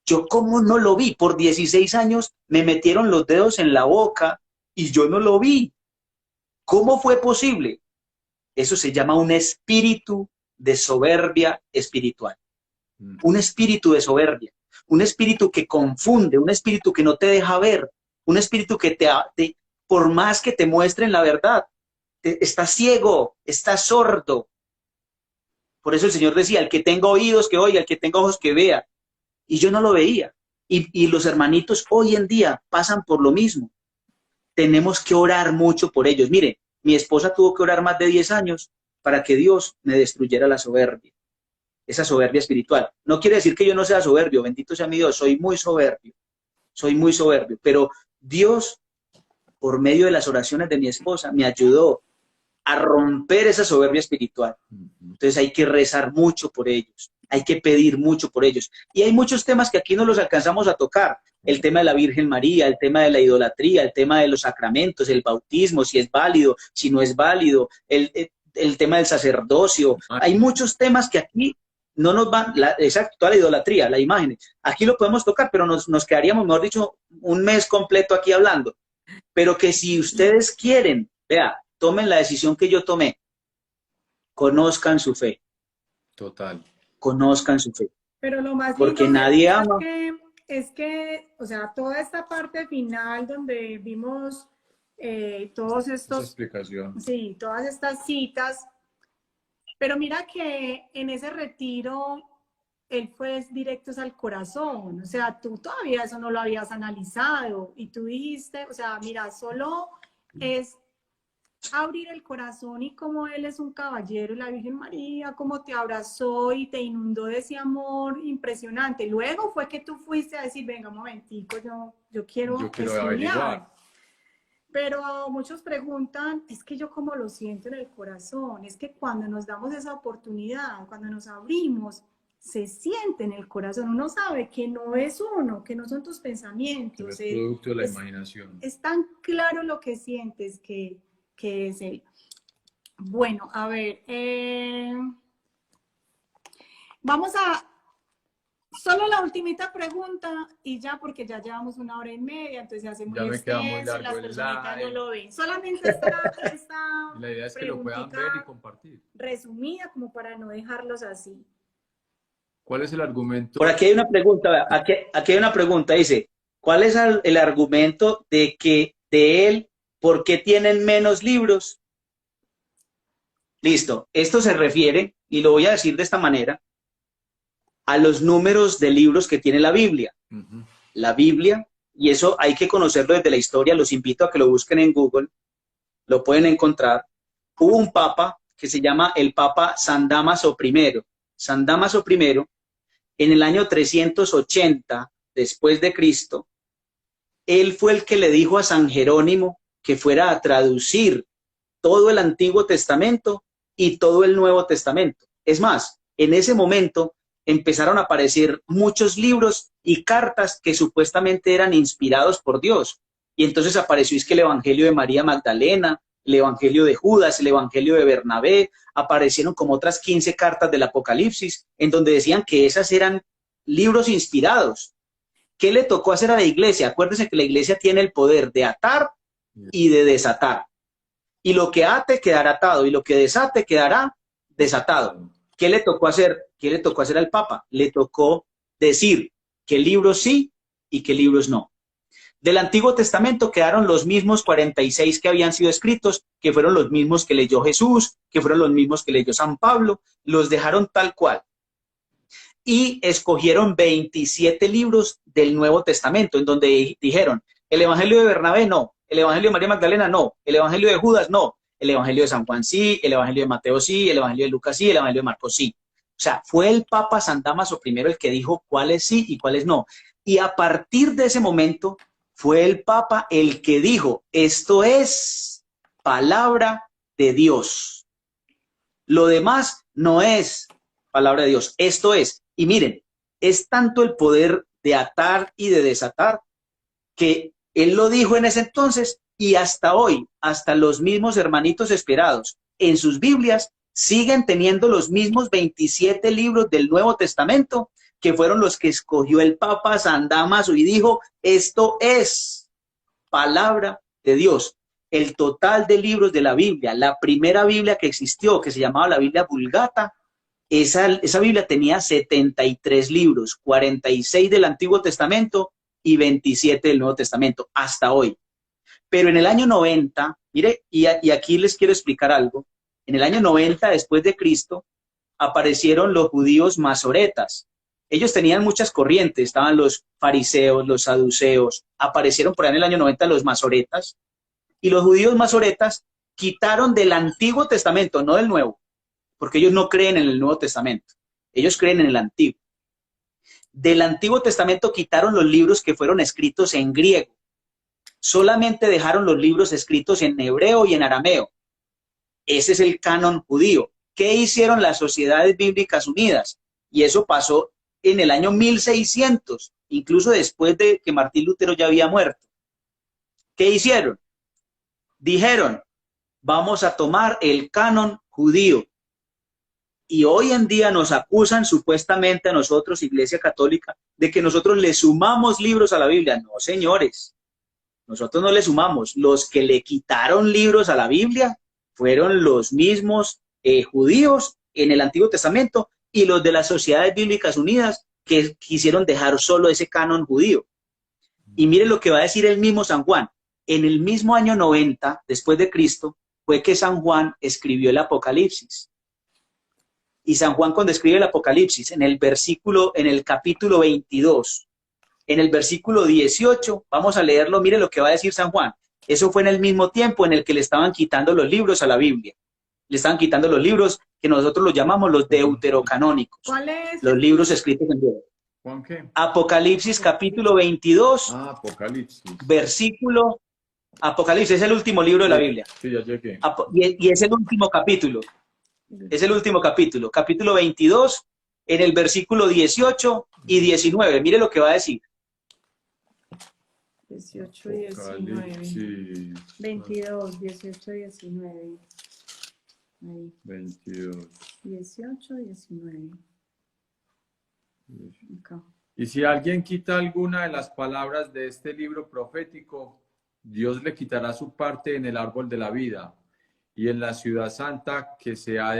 yo cómo no lo vi, por 16 años me metieron los dedos en la boca y yo no lo vi. ¿Cómo fue posible? Eso se llama un espíritu de soberbia espiritual. Un espíritu de soberbia, un espíritu que confunde, un espíritu que no te deja ver, un espíritu que por más que te muestren la verdad, estás ciego, estás sordo. Por eso el Señor decía, el que tenga oídos que oiga, el que tenga ojos que vea. Y yo no lo veía. Y los hermanitos hoy en día pasan por lo mismo. Tenemos que orar mucho por ellos. Mire, mi esposa tuvo que orar más de 10 años para que Dios me destruyera la soberbia, esa soberbia espiritual. No quiere decir que yo no sea soberbio, bendito sea mi Dios, soy muy soberbio, pero Dios, por medio de las oraciones de mi esposa, me ayudó a romper esa soberbia espiritual. Entonces hay que rezar mucho por ellos, hay que pedir mucho por ellos. Y hay muchos temas que aquí no los alcanzamos a tocar. El tema de la Virgen María, el tema de la idolatría, el tema de los sacramentos, el bautismo, si es válido, si no es válido, el tema del sacerdocio. Hay muchos temas que aquí no nos van, exacto, toda la idolatría, la imagen. Aquí lo podemos tocar, pero nos quedaríamos, mejor dicho, un mes completo aquí hablando. Pero que si ustedes quieren, vea, tomen la decisión que yo tomé, conozcan su fe. Total. Conozcan su fe. Pero lo más Porque lindo, nadie Jesús, ama. es que, o sea, toda esta parte final donde vimos todos Esa estos, explicación. sí, todas estas citas, pero mira que en ese retiro él fue directo al corazón, o sea, tú todavía eso no lo habías analizado y tú dijiste, o sea, mira, solo es abrir el corazón y cómo Él es un caballero, y la Virgen María, cómo te abrazó y te inundó de ese amor impresionante. Luego fue que tú fuiste a decir, venga, un momentico, yo quiero Yo quiero estudiar. averiguar. Pero muchos preguntan, es que yo cómo lo siento en el corazón, es que cuando nos damos esa oportunidad, cuando nos abrimos, se siente en el corazón, uno sabe que no es uno, que no son tus Que no pensamientos, es producto de la imaginación. es tan claro lo que sientes que es él. Bueno, a ver, vamos a, solo la ultimita pregunta y ya, porque ya llevamos 1 hora y media, entonces se hace muy Ya me queda muy extenso, largo las el personitas no live. lo ven. Solamente esta Y la idea es que lo puedan ver y compartir. resumida, como para no dejarlos así. ¿Cuál es el argumento? Por aquí hay una pregunta, vea, aquí hay una pregunta, dice, ¿cuál es el argumento de que de él, por qué tienen menos libros? Listo, esto se refiere, y lo voy a decir de esta manera, a los números de libros que tiene la Biblia. Ujú. La Biblia, y eso hay que conocerlo desde la historia, los invito a que lo busquen en Google, lo pueden encontrar. Hubo un papa que se llama el Papa San Dámaso I. San Dámaso I, en el año 380 después de Cristo, él fue el que le dijo a San Jerónimo que fuera a traducir todo el Antiguo Testamento y todo el Nuevo Testamento. Es más, en ese momento empezaron a aparecer muchos libros y cartas que supuestamente eran inspirados por Dios. Y entonces apareció es que el Evangelio de María Magdalena, el Evangelio de Judas, el Evangelio de Bernabé, aparecieron como otras 15 cartas del Apocalipsis, en donde decían que esas eran libros inspirados. ¿Qué le tocó hacer a la iglesia? Acuérdense que la iglesia tiene el poder de atar y de desatar. Y lo que ate quedará atado y lo que desate quedará desatado. ¿Qué le tocó hacer? ¿Qué le tocó hacer al Papa? Le tocó decir qué libros sí y qué libros no. Del Antiguo Testamento quedaron los mismos 46 que habían sido escritos, que fueron los mismos que leyó Jesús, que fueron los mismos que leyó San Pablo, los dejaron tal cual. Y escogieron 27 libros del Nuevo Testamento, en donde dijeron, el Evangelio de Bernabé no, el Evangelio de María Magdalena no, el Evangelio de Judas no, el Evangelio de San Juan sí, el Evangelio de Mateo sí, el Evangelio de Lucas sí, el Evangelio de Marcos sí. O sea, fue el Papa San Dámaso I el que dijo cuáles sí y cuáles no. Y a partir de ese momento fue el Papa el que dijo, esto es palabra de Dios. Lo demás no es palabra de Dios, esto es. Y miren, es tanto el poder de atar y de desatar que él lo dijo en ese entonces y hasta hoy, hasta los mismos hermanitos esperados en sus Biblias siguen teniendo los mismos 27 libros del Nuevo Testamento que fueron los que escogió el Papa San Dámaso y dijo, esto es palabra de Dios. El total de libros de la Biblia, la primera Biblia que existió, que se llamaba la Biblia Vulgata, esa Biblia tenía 73 libros, 46 del Antiguo Testamento y 27 del Nuevo Testamento, hasta hoy. Pero en el año 90, mire, y aquí les quiero explicar algo, en el año 90 después de Cristo, aparecieron los judíos masoretas. Ellos tenían muchas corrientes, estaban los fariseos, los saduceos, aparecieron por ahí en el año 90 los masoretas, y los judíos masoretas quitaron del Antiguo Testamento, no del Nuevo, porque ellos no creen en el Nuevo Testamento, ellos creen en el Antiguo. Del Antiguo Testamento quitaron los libros que fueron escritos en griego, solamente dejaron los libros escritos en hebreo y en arameo. Ese es el canon judío. ¿Qué hicieron las Sociedades Bíblicas Unidas? Y eso pasó en el año 1600, incluso después de que Martín Lutero ya había muerto. ¿Qué hicieron? Dijeron, vamos a tomar el canon judío. Y hoy en día nos acusan supuestamente a nosotros, Iglesia Católica, de que nosotros le sumamos libros a la Biblia. No, señores, nosotros no le sumamos. Los que le quitaron libros a la Biblia fueron los mismos judíos en el Antiguo Testamento y los de las Sociedades Bíblicas Unidas que quisieron dejar solo ese canon judío. Y miren lo que va a decir el mismo San Juan. En el mismo año 90, después de Cristo, fue que San Juan escribió el Apocalipsis. Y San Juan cuando escribe el Apocalipsis, en el capítulo 22, en el versículo 18, vamos a leerlo, mire lo que va a decir San Juan. Eso fue en el mismo tiempo en el que le estaban quitando los libros a la Biblia. Le estaban quitando los libros que nosotros los llamamos los deuterocanónicos. ¿Cuál es? Los libros escritos en griego. ¿Juan qué? Apocalipsis capítulo 22, Apocalipsis. versículo... Apocalipsis es el último libro de la Biblia. Sí, ya llegué. Y es el último capítulo. Es el último capítulo. Capítulo 22, en el versículo 18 y 19. Mire lo que va a decir. 18, 19. Apocalipsis. 22, 18, 19. Ahí. 22. 18, 19. Acá. Y si alguien quita alguna de las palabras de este libro profético, Dios le quitará su parte en el árbol de la vida y en la ciudad santa que se ha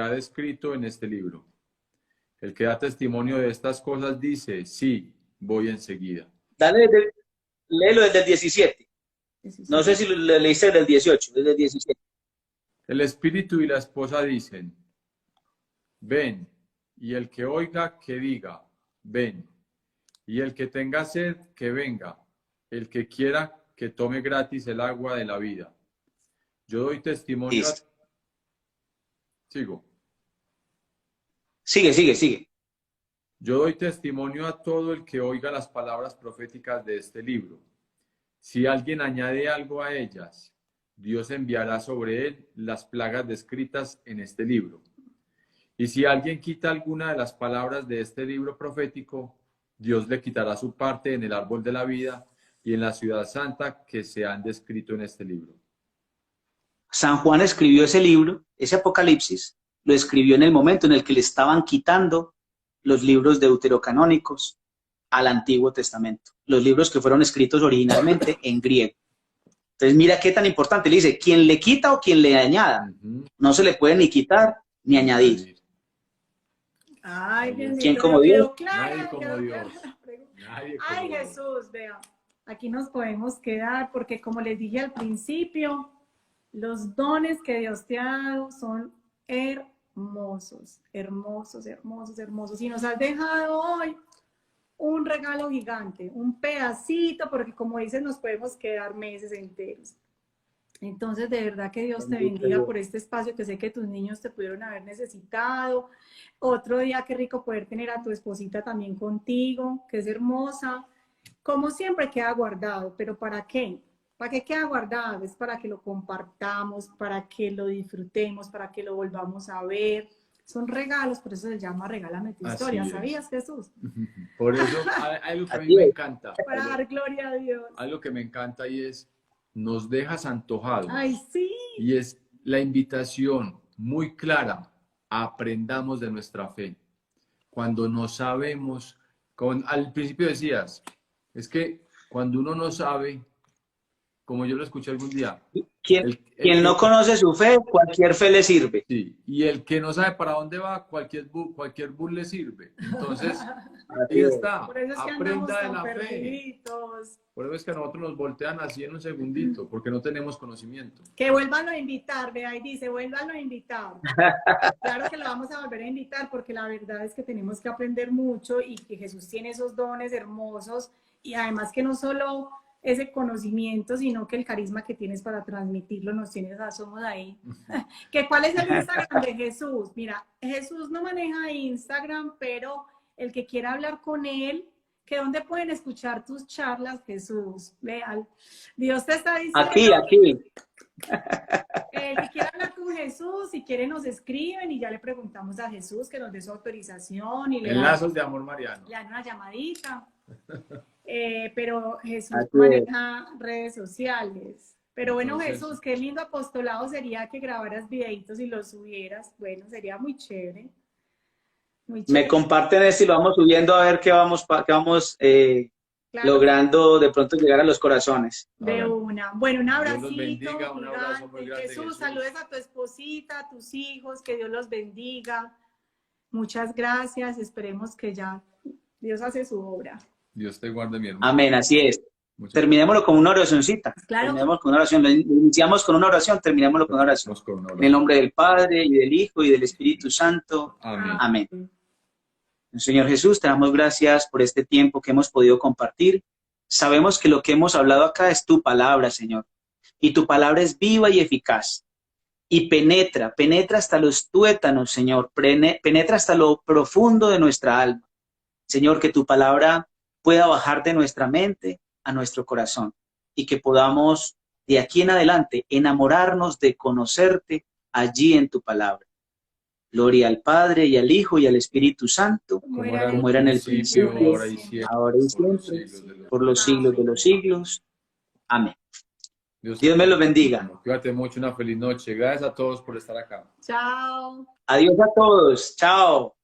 descrito en este libro. El que da testimonio de estas cosas dice, sí, voy enseguida. Léelo desde el 17. No sé si lo leíste desde el 18, desde el 17. El espíritu y la esposa dicen, ven, y el que oiga, que diga, ven, y el que tenga sed, que venga, el que quiera, que tome gratis el agua de la vida. Yo doy testimonio a... Sigo. Sigue. Yo doy testimonio a todo el que oiga las palabras proféticas de este libro. Si alguien añade algo a ellas, Dios enviará sobre él las plagas descritas en este libro. Y si alguien quita alguna de las palabras de este libro profético, Dios le quitará su parte en el árbol de la vida y en la ciudad santa que se han descrito en este libro. San Juan escribió ese libro, ese Apocalipsis, lo escribió en el momento en el que le estaban quitando los libros deuterocanónicos al Antiguo Testamento, los libros que fueron escritos originalmente en griego. Entonces mira qué tan importante, le dice, quien le quita o quien le añada, no se le puede ni quitar ni añadir. Ay, ¿Quién como Dios? Nadie como Dios. Ay, Jesús, vea, aquí nos podemos quedar porque como les dije al principio, los dones que Dios te ha dado son hermosos, hermosos, hermosos, hermosos. Y nos has dejado hoy un regalo gigante, un pedacito, porque como dices, nos podemos quedar meses enteros. Entonces, de verdad que Dios te bendiga por este espacio que sé que tus niños te pudieron haber necesitado. Otro día, qué rico poder tener a tu esposita también contigo, que es hermosa. Como siempre queda guardado, pero ¿para qué? ¿Para qué queda guardado? Es para que lo compartamos, para que lo disfrutemos, para que lo volvamos a ver. Son regalos, por eso se llama Regálame tu historia. ¿Sabías, Jesús? Por eso, algo que a mí me encanta. Para dar gloria a Dios. Algo que me encanta y es, nos dejas antojados. ¡Ay, sí! Y es la invitación muy clara, aprendamos de nuestra fe. Cuando no sabemos, al principio decías, es que cuando uno no sabe, como yo lo escuché algún día. Quien no conoce su fe, cualquier fe le sirve. Sí, y el que no sabe para dónde va, cualquier bus le sirve. Entonces, ahí está, por eso es que aprenda de la perdiditos. fe. Por eso es que a nosotros nos voltean así en un segundito, porque no tenemos conocimiento. Que vuélvanlo a invitar, ve ahí dice, vuélvanlo a invitar. Claro que lo vamos a volver a invitar, porque la verdad es que tenemos que aprender mucho y que Jesús tiene esos dones hermosos y además que no solo ese conocimiento, sino que el carisma que tienes para transmitirlo nos tienes, somos ahí. ¿Cuál es el Instagram de Jesús? Mira, Jesús no maneja Instagram, pero el que quiera hablar con él, que dónde pueden escuchar tus charlas, Jesús. Vean, Dios te está diciendo. Aquí. El que quiera hablar con Jesús, si quiere nos escriben y ya le preguntamos a Jesús que nos dé su autorización. Y le Enlazos de amor mariano. Le dan una llamadita. Pero Jesús maneja redes sociales. Pero bueno, entonces, Jesús, qué lindo apostolado sería que grabaras videitos y los subieras. Bueno, sería muy chévere. Muy chévere. Me comparten esto y lo vamos subiendo a ver qué vamos claro, logrando de pronto llegar a los corazones. De una. Bueno, un abracito. Bendiga, un abrazo muy grande, Jesús, saludes a tu esposita, a tus hijos, que Dios los bendiga. Muchas gracias. Esperemos que ya Dios hace su obra. Dios te guarde, mi hermano. Amén, así es. Terminémoslo con una oracióncita. Claro. Terminemos con una oración. Lo iniciamos con una oración, terminémoslo con una oración. En el nombre del Padre, y del Hijo, y del Espíritu Santo. Amén. Amén. Señor Jesús, te damos gracias por este tiempo que hemos podido compartir. Sabemos que lo que hemos hablado acá es tu palabra, Señor. Y tu palabra es viva y eficaz. Y penetra hasta los tuétanos, Señor. Penetra hasta lo profundo de nuestra alma. Señor, que tu palabra pueda bajar de nuestra mente a nuestro corazón. Y que podamos, de aquí en adelante, enamorarnos de conocerte allí en tu palabra. Gloria al Padre, y al Hijo, y al Espíritu Santo, como era en como el era en el principio, principio, ahora y siempre, ahora y por los siempre, siglos de los por los siglos. siglos de los siglos. Amén. Dios te Dios me los bendiga, bendiga. hermano. Cuídate mucho, una feliz noche. Gracias a todos por estar acá. Chao. Adiós a todos. Chao.